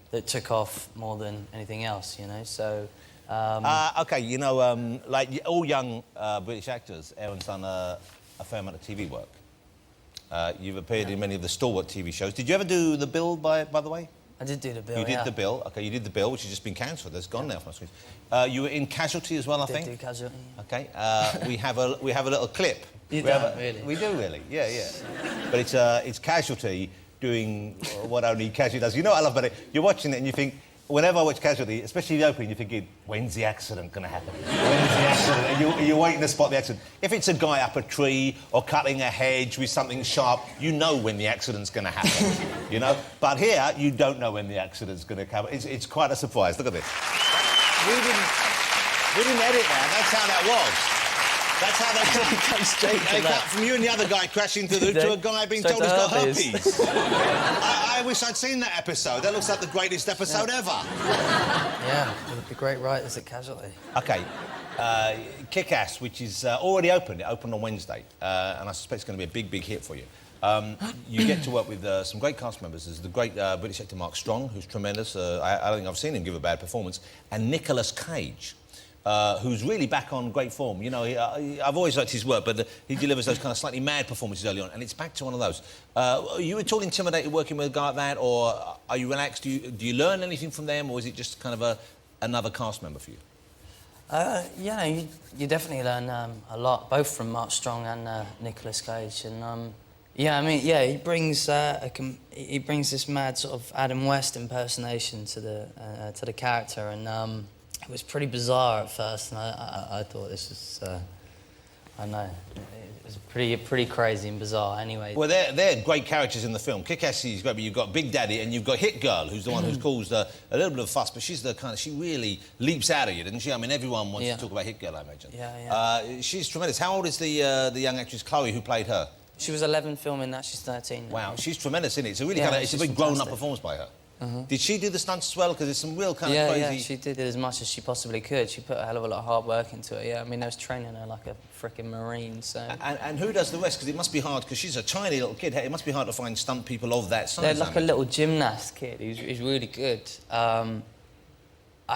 that took off more than anything else, so... OK, like all young British actors, Aaron's done a fair amount of TV work. You've appeared in many of the stalwart TV shows. Did you ever do The Bill, by the way? I did do The Bill, You did The Bill. OK, you did The Bill, which has just been cancelled. That's gone now from our screens. You were in Casualty as well, I think? Did do Casualty. OK, we have a little clip. You don't, really? We do, really, yeah. But it's Casualty doing what only Casualty does. You know what I love about it? You're watching it and you think, whenever I watch Casualty, especially the opening, you're thinking, when's the accident going to happen? When's the accident? And you're waiting to spot the accident. If it's a guy up a tree or cutting a hedge with something sharp, you know when the accident's going to happen, But here, you don't know when the accident's going to happen. It's quite a surprise. Look at this. We didn't edit that. That's how that was. That's how they Come straight to They that. cut from you and the other guy crashing to a guy being Straight told to he's got herpes. herpes. I wish I'd seen that episode. That looks like the greatest episode ever. Yeah, the great writers at Casualty. OK. Kick-Ass, which is already opened. It opened on Wednesday. And I suspect it's going to be a big, big hit for you. You get to work with some great cast members. There's the great British actor Mark Strong, who's tremendous. I don't think I've seen him give a bad performance. And Nicolas Cage, who's really back on great form. You know, I've always liked his work, but he delivers those kind of slightly mad performances early on, and it's back to one of those. Are you at all intimidated working with a guy like that, or are you relaxed? Do you learn anything from them, or is it just kind of another cast member for you? Yeah, you definitely learn a lot, both from Mark Strong and Nicolas Cage. And yeah, I mean, yeah, he brings this mad sort of Adam West impersonation to the character, and it was pretty bizarre at first. And I thought this was, I don't know, it was pretty crazy and bizarre. Anyway. Well, they're great characters in the film. Kick-Ass is great, but you've got Big Daddy and you've got Hit Girl, who's the one who's caused a little bit of fuss, but she's the kind of, she really leaps out at you, doesn't she? I mean, everyone wants to talk about Hit Girl, I imagine. Yeah. She's tremendous. How old is the young actress Chloe who played her? She was 11 filming that. She's 13 now. Wow, she's tremendous, isn't it? It's a really it's a big grown-up performance by her. Did she do the stunts as well? Because there's some real kind of crazy... Yeah, she did it as much as she possibly could. She put a hell of a lot of hard work into it, yeah. I mean, I was training her like a frickin' Marine, so... And who does the rest? Because it must be hard, because she's a tiny little kid. It must be hard to find stunt people of that size. They're like a little gymnast kid. He's really good. I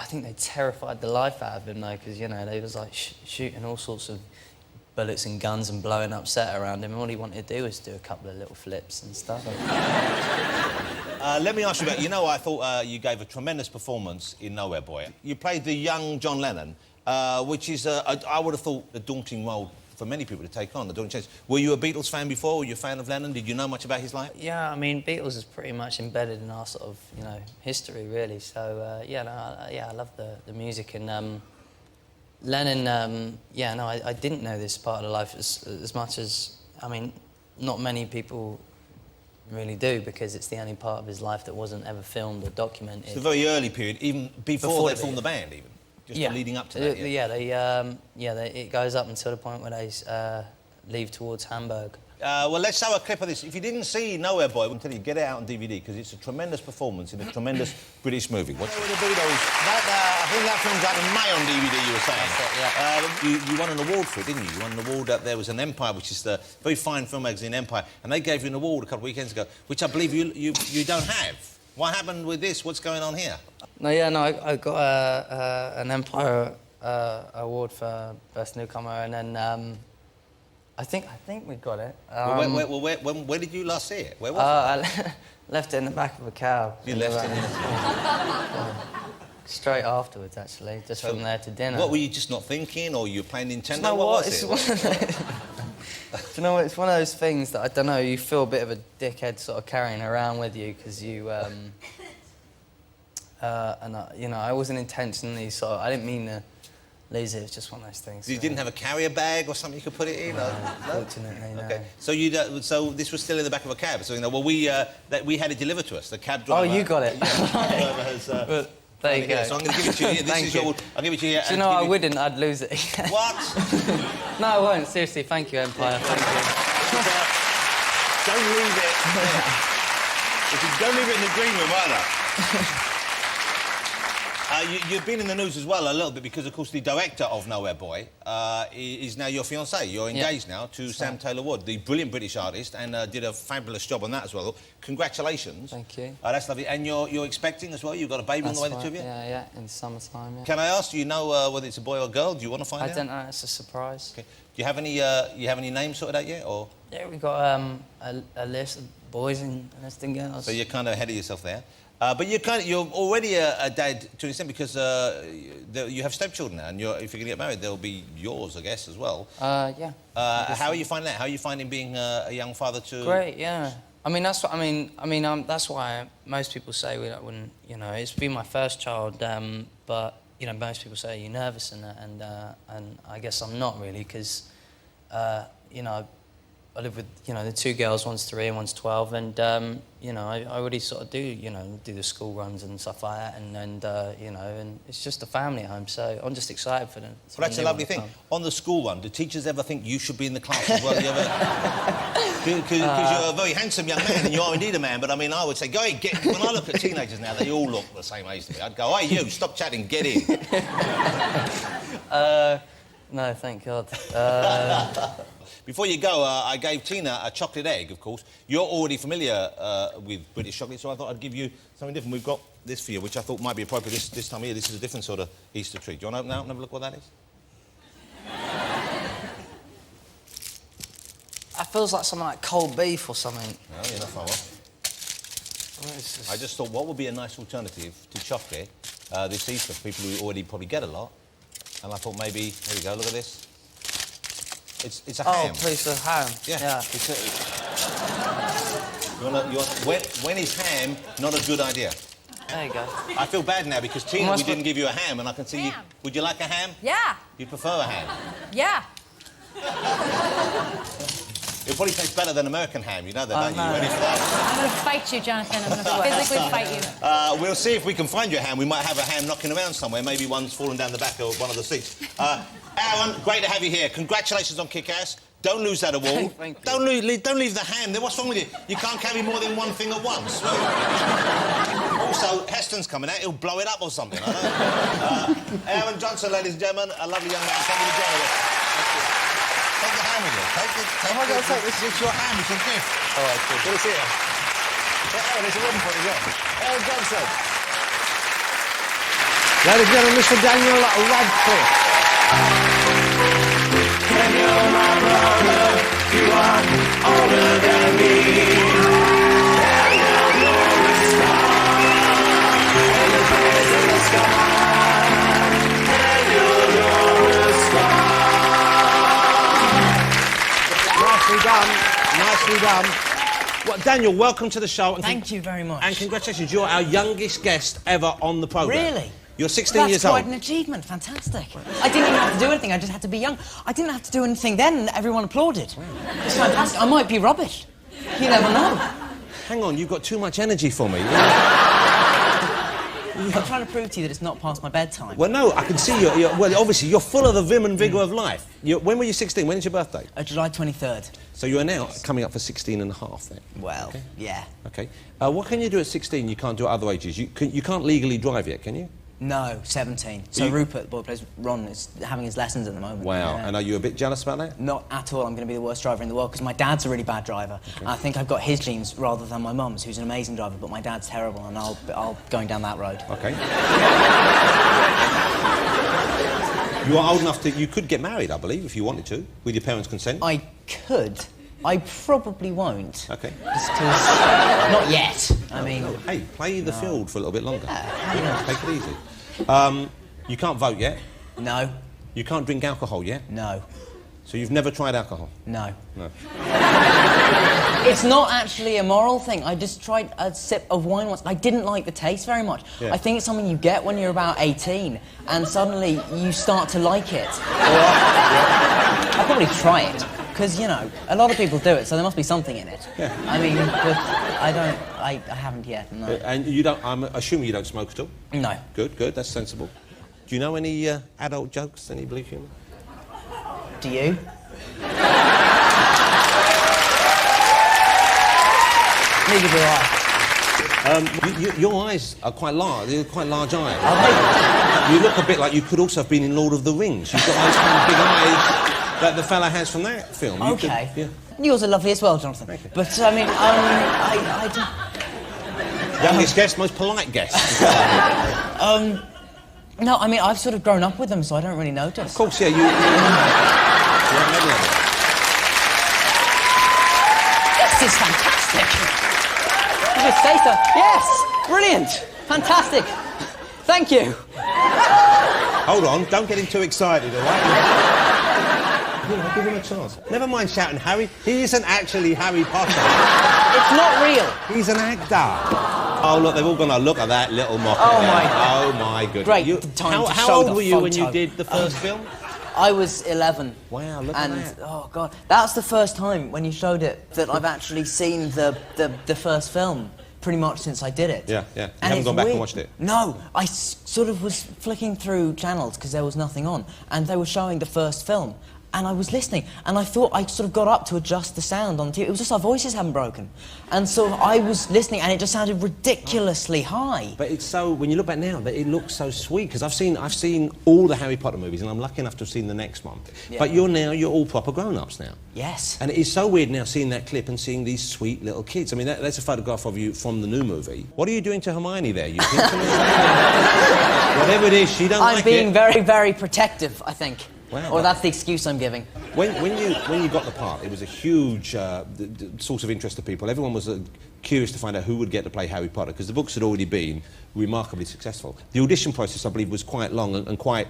think they terrified the life out of him, though, because, you know, they was, like, shooting all sorts of bullets and guns and blowing up set around him, and all he wanted to do was do a couple of little flips and stuff. Let me ask you about... You know, I thought you gave a tremendous performance in Nowhere Boy. You played the young John Lennon, which is, I would have thought, a daunting role for many people to take on, the daunting chance. Were you a Beatles fan before? Were you a fan of Lennon? Did you know much about his life? Yeah, I mean, Beatles is pretty much embedded in our sort of, you know, history, really. So, I love the music. And Lennon, I didn't know this part of the life as much as... I mean, not many people really do, because it's the only part of his life that wasn't ever filmed or documented. It's a very early period, even before they formed the band, even. Just leading up to that, it goes up until the point where they leave towards Hamburg. Well, let's show a clip of this. If you didn't see Nowhere Boy, I'm telling you, get it out on DVD, because it's a tremendous performance in a tremendous British movie. Watch the Beatles. I think that film's out in May on DVD, you were saying. You won an award for it, didn't you? You won an award. There was an Empire, which is the very fine film magazine Empire, and they gave you an award a couple of weekends ago, which I believe you don't have. What happened with this? What's going on here? I got an Empire award for Best Newcomer, and then I think we got it. Where did you last see it? Where was it? I left it in the back of a cab. You left it in Straight afterwards, actually, just from there to dinner. What, were you just not thinking, or you were playing Nintendo? You know what was it? Do you know what? It's one of those things that, I don't know, you feel a bit of a dickhead sort of carrying around with you, because you... I wasn't intentionally I didn't mean to lose it. It's just one of those things. You didn't have a carrier bag or something you could put it in? No, fortunately, no. Okay. So this was still in the back of a cab. So we had it delivered to us. The cab driver. Oh, you got it. Yeah, the cab driver has. There you go. So I'm going to give it to you. This is your. I'll give it to you. Do you know I wouldn't? I'd lose it. What? No, I won't. Seriously, thank you, Empire. Thank you. Don't leave it. If you don't leave it in the green room either. You've been in the news as well a little bit because, of course, the director of Nowhere Boy is now your fiancée. You're engaged now to Sam Taylor-Wood, the brilliant British artist, and did a fabulous job on that as well. Congratulations. Thank you. That's lovely. And you're expecting as well? You've got a baby on the way, the two of you? Yeah, in the summertime, yeah. Can I ask, do you know whether it's a boy or a girl? Do you want to find out? I don't know. It's a surprise. Okay. Do you have any names sorted out yet, or...? Yeah, we've got a list of boys and a list of girls. So you're kind of ahead of yourself there. But you're already a dad to an extent, because you have stepchildren now, and if you're going to get married, they'll be yours, I guess, as well. Yeah. How are you finding that? How are you finding being a young father to... Great, yeah. I mean, that's what that's why most people say we wouldn't. You know, it's been my first child, but you know, most people say you're nervous and I guess I'm not really, because you know, I live with, you know, the 2 girls, one's 3 and one's 12, and you know, I already sort of do the school runs and stuff like that, and you know, and it's just a family at home, so I'm just excited for them. Well, that's a lovely thing. On the school run, do teachers ever think you should be in the class as well? Because you're a very handsome young man, and you are indeed a man, but I mean, I would say, go ahead, get... When I look at teenagers now, they all look the same age to me. I'd go, hey, you, stop chatting, get in. No, thank God. Before you go, I gave Tina a chocolate egg, of course. You're already familiar with British chocolate, so I thought I'd give you something different. We've got this for you, which I thought might be appropriate this time of year. This is a different sort of Easter treat. Do you want to open it out and have a look what that is? That feels like something like cold beef or something. No, you're not far off. I just thought, what would be a nice alternative to chocolate this Easter for people who already probably get a lot? And I thought maybe, there we go, look at this. It's a ham. Oh, piece of ham. Yeah. When is ham not a good idea? There you go. I feel bad now because Tina, we didn't give you a ham, and I can see you. Would you like a ham? Yeah. You prefer a ham? Yeah. It'll probably taste better than American ham, you know that, don't you? No. You ready for that? I'm going to fight you, Jonathan. I'm going to physically fight you. We'll see if we can find you a ham. We might have a ham knocking around somewhere. Maybe one's fallen down the back of one of the seats. Aaron, great to have you here. Congratulations on Kick-Ass. Don't lose that award. Thank you. Don't leave the ham there. What's wrong with you? You can't carry more than one thing at once. Also, Heston's coming out. He'll blow it up or something. I don't know. Aaron Johnson, ladies and gentlemen, a lovely young man. Thank you for joining us. Take the ham with you. Take it. Am I going to take this? It's your ham. It's a gift. All right, cool. Good to see you. Yeah, Aaron, there's a ribbon for it as well. Aaron Johnson. Ladies and gentlemen, Mr. Daniel Radcliffe. Daniel, my brother, you are older than me. Daniel, you're a star in the place of the sky. Daniel, you're a star. Nicely done. Nicely done. Well, Daniel, welcome to the show. And Thank you very much. And congratulations, you're our youngest guest ever on the programme. Really? You're 16 That's years quite old. an achievement. Fantastic. I didn't even have to do anything. I just had to be young. I didn't have to do anything then, and everyone applauded. It's fantastic. I might be rubbish. You never know. Hang on, you've got too much energy for me. I'm trying to prove to you that it's not past my bedtime. Well, no, I can see you're well, obviously, you're full of the vim and vigour of life. When were you 16? When is your birthday? July 23rd. So you are now coming up for 16 and a half then? Well, Okay. yeah. OK. What can you do at 16 you can't do at other ages? You can't legally drive yet, can you? No, 17. So Rupert, the boy who plays Ron, is having his lessons at the moment. Wow. Yeah. And are you a bit jealous about that? Not at all. I'm going to be the worst driver in the world because my dad's a really bad driver. Okay. And I think I've got his genes rather than my mum's, who's an amazing driver, but my dad's terrible, and I'll going down that road. OK. You are old enough you could get married, I believe, if you wanted to, with your parents' consent. I could. I probably won't. OK. Just 'cause... Not yet. I mean... Hey, play the field for a little bit longer. Yeah. Take it easy. You can't vote yet. No. You can't drink alcohol yet. No. So you've never tried alcohol? No. No. It's not actually a moral thing. I just tried a sip of wine once. I didn't like the taste very much. Yeah. I think it's something you get when you're about 18, and suddenly you start to like it. I'll probably try it, because, you know, a lot of people do it, so there must be something in it. Yeah. I mean, but I haven't yet, no. And you don't, I'm assuming you don't smoke at all? No. Good, that's sensible. Do you know any adult jokes, any blue humour? Do you? Neither do I. Your eyes are quite large. They're quite large eyes. Are they? You look a bit like you could also have been in Lord of the Rings. You've got those kind of big eyes that the fella has from that film. You could- Okay. yeah. Yours are lovely as well, Jonathan. Thank you. But, I mean, I do... Youngest guest, most polite guest. No, I mean, I've sort of grown up with them, so I don't really notice. Of course, yeah, you This is fantastic! You just say so. Yes! Brilliant! Fantastic! Thank you! Hold on, don't get him too excited, all right? Give him a chance. Never mind shouting Harry. He isn't actually Harry Potter. It's not real. He's an actor. Oh, look, they've all gone, oh, look at that little mocker Oh, there. my God. Oh, my goodness. Great time to how show old the were you when you photo. did the first film? I was 11. Wow, look at that. Oh, God. That's the first time, when you showed it, that I've actually seen the first film, pretty much since I did it. Yeah, yeah. You And haven't it's gone back and weird. watched it? No. I sort of was flicking through channels, because there was nothing on, and they were showing the first film. And I was listening, and I thought I sort of got up to adjust the sound on the TV. It was just our voices hadn't broken. And so I was listening, and it just sounded ridiculously high. But it's so, when you look back now, that it looks so sweet, because I've seen all the Harry Potter movies, and I'm lucky enough to have seen the next one. Yeah. But you're all proper grown-ups now. Yes. And it is so weird now seeing that clip and seeing these sweet little kids. I mean, that's a photograph of you from the new movie. What are you doing to Hermione there? You pinching her? Whatever it is, she don't like it. I'm being very, very protective, I think. Wow. Or that's the excuse I'm giving. When you got the part, it was a huge source of interest to people. Everyone was curious to find out who would get to play Harry Potter, because the books had already been remarkably successful. The audition process, I believe, was quite long and quite,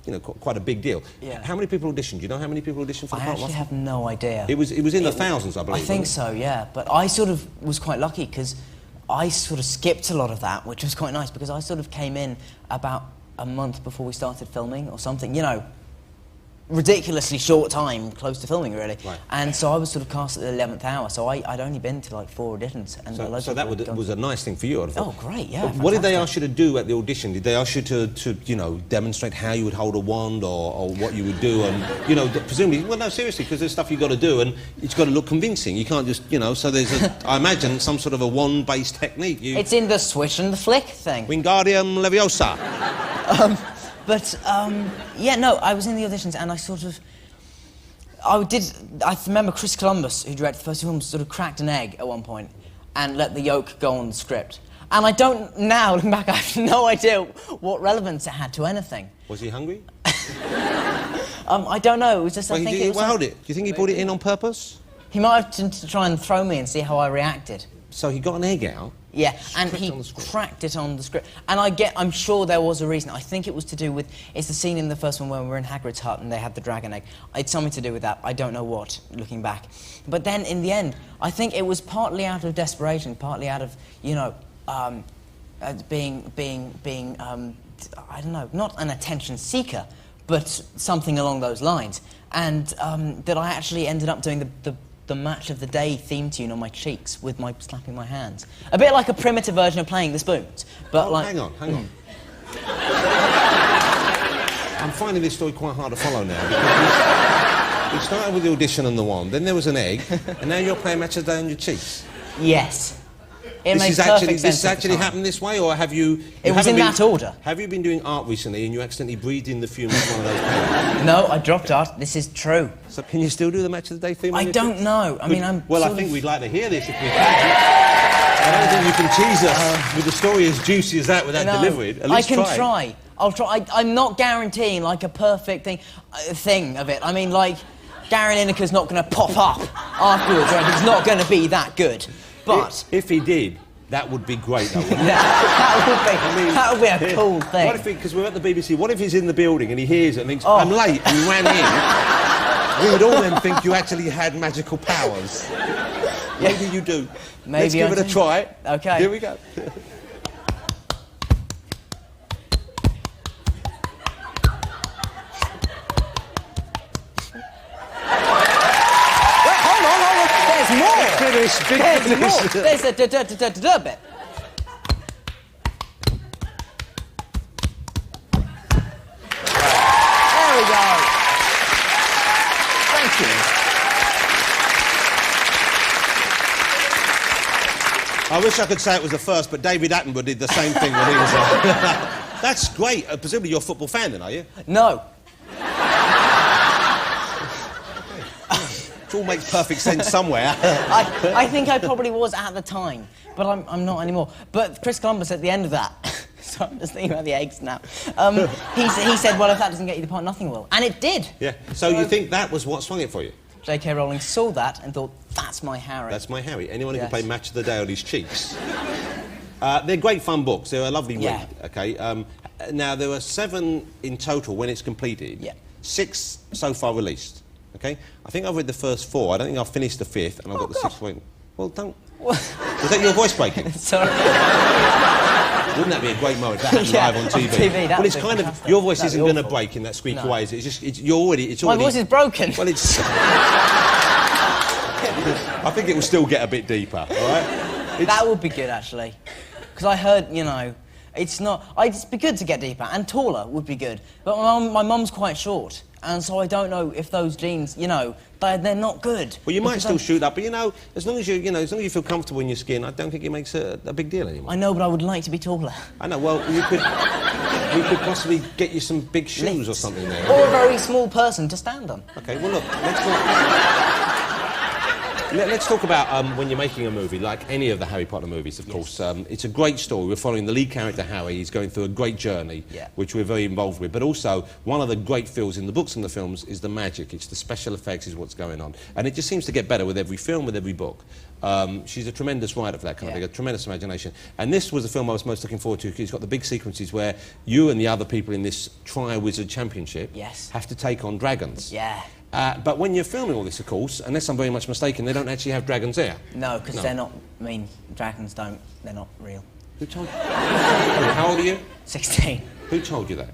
you know, quite a big deal. Yeah. How many people auditioned? Do you know how many people auditioned for the I part? actually have no idea. It was in the thousands, I believe. I think wasn't so, yeah. But I sort of was quite lucky, because I sort of skipped a lot of that, which was quite nice, because I sort of came in about a month before we started filming or something, you know, ridiculously short time, close to filming, really. Right. And so I was sort of cast at the 11th hour, so I'd only been to like 4 auditions. And it? So that was a nice thing for you, I thought. Oh, great, yeah. But what did they fantastic. ask you to do at the audition? Did they ask you to you know, demonstrate how you would hold a wand or what you would do? And, you know, presumably, well, no, seriously, because there's stuff you've got to do and it's got to look convincing. You can't just, you know, so there's, I imagine, some sort of a wand-based technique. It's in the swish and the flick thing. Wingardium Leviosa. Yeah, no, I was in the auditions and I sort of... I remember Chris Columbus, who directed the first film, sort of cracked an egg at one point and let the yolk go on the script. And I don't, now, looking back, I have no idea what relevance it had to anything. Was he hungry? I don't know, it was just, I think it was... Well, hold it. Do you think he brought it in on purpose? He might have to try and throw me and see how I reacted. So he got an egg out? Yeah, and Cracked he on the script. cracked it on the script. And I'm sure there was a reason. I think it was to do with, it's the scene in the first one when we're in Hagrid's hut and they had the dragon egg. It's something to do with that. I don't know what, looking back. But then in the end, I think it was partly out of desperation, partly out of, you know, being I don't know, not an attention seeker, but something along those lines. And that I actually ended up doing the Match of the Day theme tune on my cheeks with my slapping my hands. A bit like a primitive version of playing the spoons, but like... Hang on. I'm finding this story quite hard to follow now, because we started with the audition and the wand, then there was an egg, and now you're playing Match of the Day on your cheeks. Yes. It This makes is perfect actually, sense. this at the actually time. happened this way, or have you... It was in that order. Have you been doing art recently and you accidentally breathed in the fumes of one of those pens? No, I dropped art. This is true. So can you still do the Match of the Day theme? on I your don't cheeks? know. I mean, I'm Well, I sort think of- we'd like to hear this if we can. I don't think you can tease us with a story as juicy as that without No, delivering it. At least I can try. try. I'll try. I'm not guaranteeing like a perfect thing of it. I mean, like, Gary Lineker's not going to pop up afterwards, or it's not going to be that good. But If he did, that would be great, though, wouldn't it? that would be a cool thing. What if, because we're at the BBC, what if he's in the building and he hears it and thinks, I'm late, and he ran in? We would all then think you actually had magical powers. Maybe you do. Maybe Let's give I it a do. try. Okay. Here we go. Wait, hold on. There's more. Finish, big There's finish. more. There's a da-da-da-da-da bit. There we go. Thank you. I wish I could say it was the first, but David Attenborough did the same thing when he was That's great. Presumably you're a football fan then, are you? No. It all makes perfect sense somewhere. I think I probably was at the time, but I'm not anymore. But Chris Columbus at the end of that, so I'm just thinking about the eggs now, he said, well, if that doesn't get you the part, nothing will. And it did. Yeah. So you think that was what swung it for you? J.K. Rowling saw that and thought, that's my Harry. That's my Harry. Anyone who Yes. can play Match of the Day on his cheeks. They're great fun books. They're a lovely read. Yeah. Okay. Now there are 7 in total when it's completed. Yeah. 6 so far released. Okay. I think I've read the first 4. I don't think I've finished the 5th, and I've got the 6th one. Well, don't. Was that your voice breaking? Sorry. Wouldn't that be a great moment? That happened Yeah, live on TV. on TV, that well, it's would be kind of fantastic. your voice That'd isn't be going to awful. break in that squeaky No. way. Is it? You're already. It's My already. voice is broken. Well, it's. I think it will still get a bit deeper. All right. That would be good, actually. Because I heard, you know, it's not... It'd be good to get deeper, and taller would be good. But my mum's quite short, and so I don't know if those genes, you know, they're not good. Well, you might Because still I'm- shoot up, but you know, as long as you feel comfortable in your skin, I don't think it makes a big deal anymore. I know, but I would like to be taller. I know. Well, we could possibly get you some big shoes or something there. Or a very small person to stand on. Okay. Well, look. Let's talk about when you're making a movie, like any of the Harry Potter movies, of course. It's a great story. We're following the lead character, Harry. He's going through a great journey, which we're very involved with. But also, one of the great feels in the books and the films is the magic. It's the special effects, is what's going on. And it just seems to get better with every film, with every book. She's a tremendous writer for that kind of thing, a tremendous imagination. And this was the film I was most looking forward to, because it's got the big sequences where you and the other people in this Tri-Wizard Championship have to take on dragons. Yeah. But when you're filming all this, of course, unless I'm very much mistaken, they don't actually have dragons there. No, because they're not... I mean, dragons don't... They're not real. Who told you? How old are you? 16. Who told you that?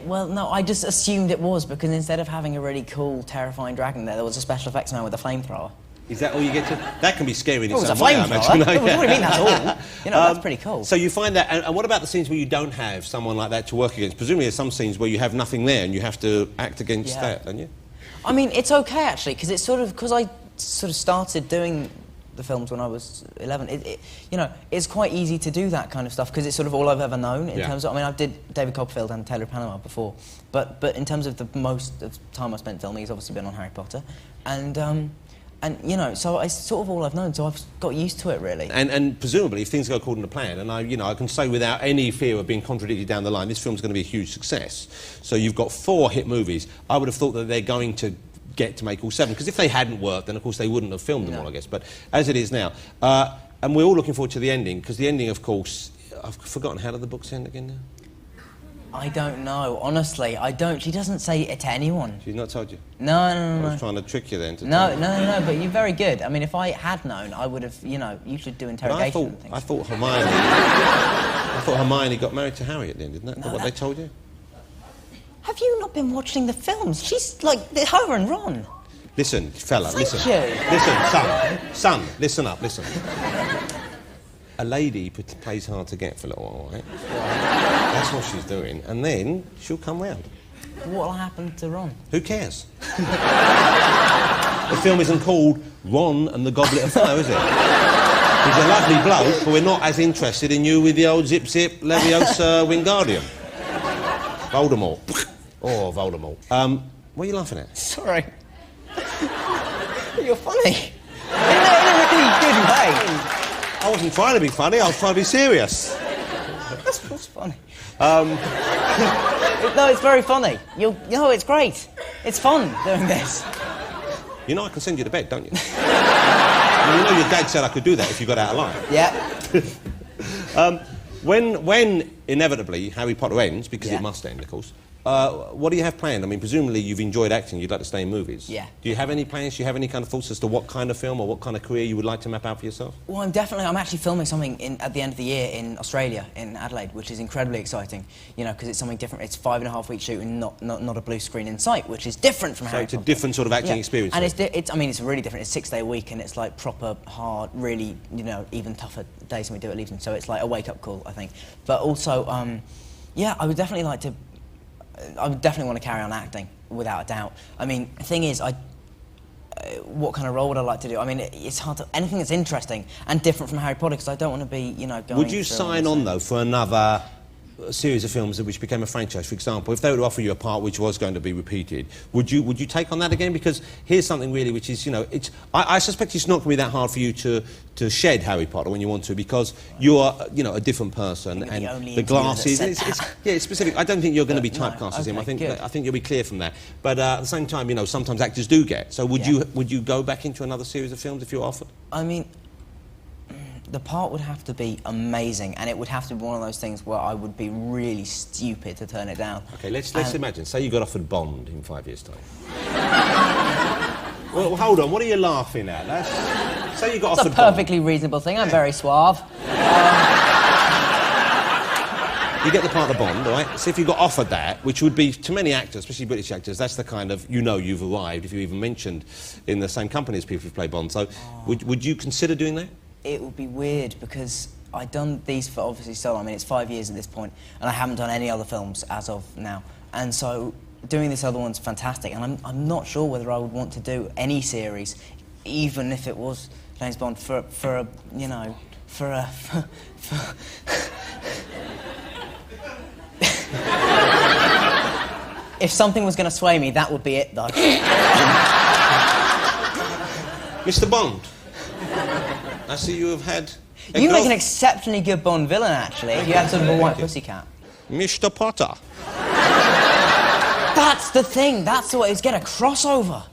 Well, no, I just assumed it was, because instead of having a really cool, terrifying dragon there was a special effects man with a flamethrower. Is that all you get to? That can be scary in Oh, its it's own a way, I flamethrower? imagine. What do you mean that's all? You know, that's pretty cool. So you find that, and what about the scenes where you don't have someone like that to work against? Presumably there's some scenes where you have nothing there and you have to act against that, don't you? I mean, it's okay, actually, because it's sort of... Because I sort of started doing the films when I was 11, you know, it's quite easy to do that kind of stuff, because it's sort of all I've ever known in terms of... I mean, I did David Copperfield and Taylor of Panama before, but in terms of the most of time I spent filming, it's obviously been on Harry Potter, and, you know, so it's sort of all I've known, so I've got used to it, really. And presumably, if things go according to plan, and I can say without any fear of being contradicted down the line, this film's going to be a huge success. So you've got 4 hit movies. I would have thought that they're going to get to make all 7, because if they hadn't worked, then of course they wouldn't have filmed them all, I guess. But as it is now, and we're all looking forward to the ending, because the ending, of course, I've forgotten, how did the books end again now? I don't know, honestly, I don't. She doesn't say it to anyone. She's not told you? No. I was trying to trick you then. No, but you're very good. I mean, if I had known, I would have, you know, you should do interrogation and things. I thought Hermione got married to Harry at the end, didn't that? No, what they told you? Have you not been watching the films? She's like, her and Ron. Listen, fella, Thank listen. you. Listen, son, listen up, listen. A lady plays hard to get for a little while, right? That's what she's doing, and then she'll come round. What'll happen to Ron? Who cares? The film isn't called Ron and the Goblet of Fire, is it? He's a lovely bloke, but we're not as interested in you with the old zip-zip Leviosa Wingardium. Voldemort. Oh, Voldemort. What are you laughing at? Sorry. You're funny. In a really good way. I wasn't trying to be funny, I was trying to be serious. That's funny. No, it's very funny. You know, it's great. It's fun doing this. You know I can send you to bed, don't you? I mean, you know your dad said I could do that if you got out alive. Yeah. When inevitably Harry Potter ends, because it must end, of course, what do you have planned? I mean, presumably you've enjoyed acting, you'd like to stay in movies. Yeah. Do you have any plans? Do you have any kind of thoughts as to what kind of film or what kind of career you would like to map out for yourself? Well, I'm actually filming something at the end of the year in Australia, in Adelaide, which is incredibly exciting, you know, because it's something different. It's 5.5-week shoot and not a blue screen in sight, which is different from Harry Potter. So it's a different sort of acting experience. And it's I mean, it's really different. It's 6-day week, and it's like proper hard, really, you know, even tougher days than we do at Leavesden. So it's like a wake-up call, I think. But also, yeah, I would definitely like to. I would definitely want to carry on acting, without a doubt. I mean, the thing is, what kind of role would I like to do? I mean, it's hard to... Anything that's interesting and different from Harry Potter, because I don't want to be, you know, going... Would you sign on, though, for another series of films which became a franchise? For example, if they were to offer you a part which was going to be repeated, would you take on that again? Because here's something really which is, you know, I suspect it's not going to be that hard for you to shed Harry Potter when you want to, because you are, you know, a different person, and the glasses. It's specific. I don't think you're going to be typecast as him. I think you'll be clear from that. But at the same time, you know, sometimes actors do get. So would you go back into another series of films if you were offered? I mean, the part would have to be amazing, and it would have to be one of those things where I would be really stupid to turn it down. Okay, let's imagine. Say you got offered Bond in 5 years' time. Well, hold on. What are you laughing at? Say you got It's a offered Bond. perfectly reasonable thing. I'm very suave. You get the part of Bond, all right? So if you got offered that, which would be, to many actors, especially British actors, that's the kind of, you know you've arrived if you even mentioned in the same company as people who play Bond. So would you consider doing that? It would be weird because I've done these for obviously solo. I mean, it's 5 years at this point, and I haven't done any other films as of now. And so doing this other one's fantastic, and I'm not sure whether I would want to do any series, even if it was James Bond for a, you know, for a... If something was going to sway me, that would be it, though. Mr. Bond, I see you have had... You make an exceptionally good Bond villain, actually, if you had sort of a white pussycat. Mr. Potter. That's the thing, that's the way, it's get a crossover.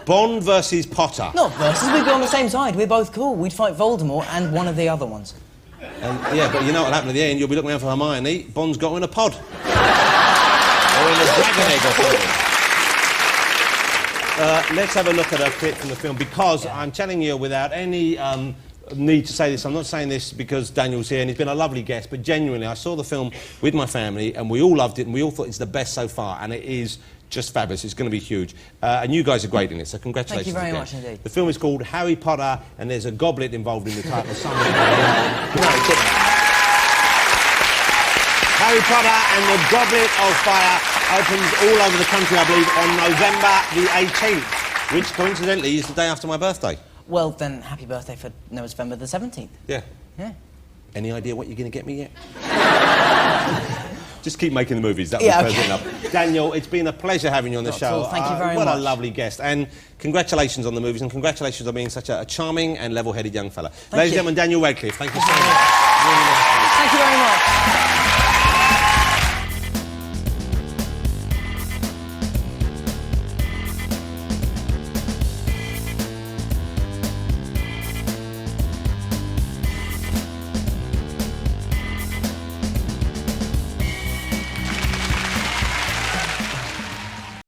Bond versus Potter. Not versus, we'd be on the same side, we're both cool. We'd fight Voldemort and one of the other ones. Yeah, but you know what'll happen at the end? You'll be looking around for Hermione, Bond's got her in a pod. Or in a dragon egg or something. Let's have a look at a clip from the film, because I'm telling you without any need to say this, I'm not saying this because Daniel's here and he's been a lovely guest, but genuinely, I saw the film with my family and we all loved it and we all thought it's the best so far, and it is just fabulous. It's going to be huge. And you guys are great in it, so congratulations. Thank you very again. much indeed. The film is called Harry Potter, and there's a goblet involved in the title. Harry Potter and the Goblet of Fire opens all over the country, I believe, on November the 18th, which coincidentally is the day after my birthday. Well, then, happy birthday for November the 17th. Yeah. Yeah. Any idea what you're going to get me yet? Just keep making the movies. That was perfect enough. Daniel, it's been a pleasure having you on the show. Thank you very much. What a lovely guest. And congratulations on the movies, and congratulations on being such a charming and level-headed young fella. Ladies and gentlemen, Daniel Radcliffe, thank you so much. Thank you very much.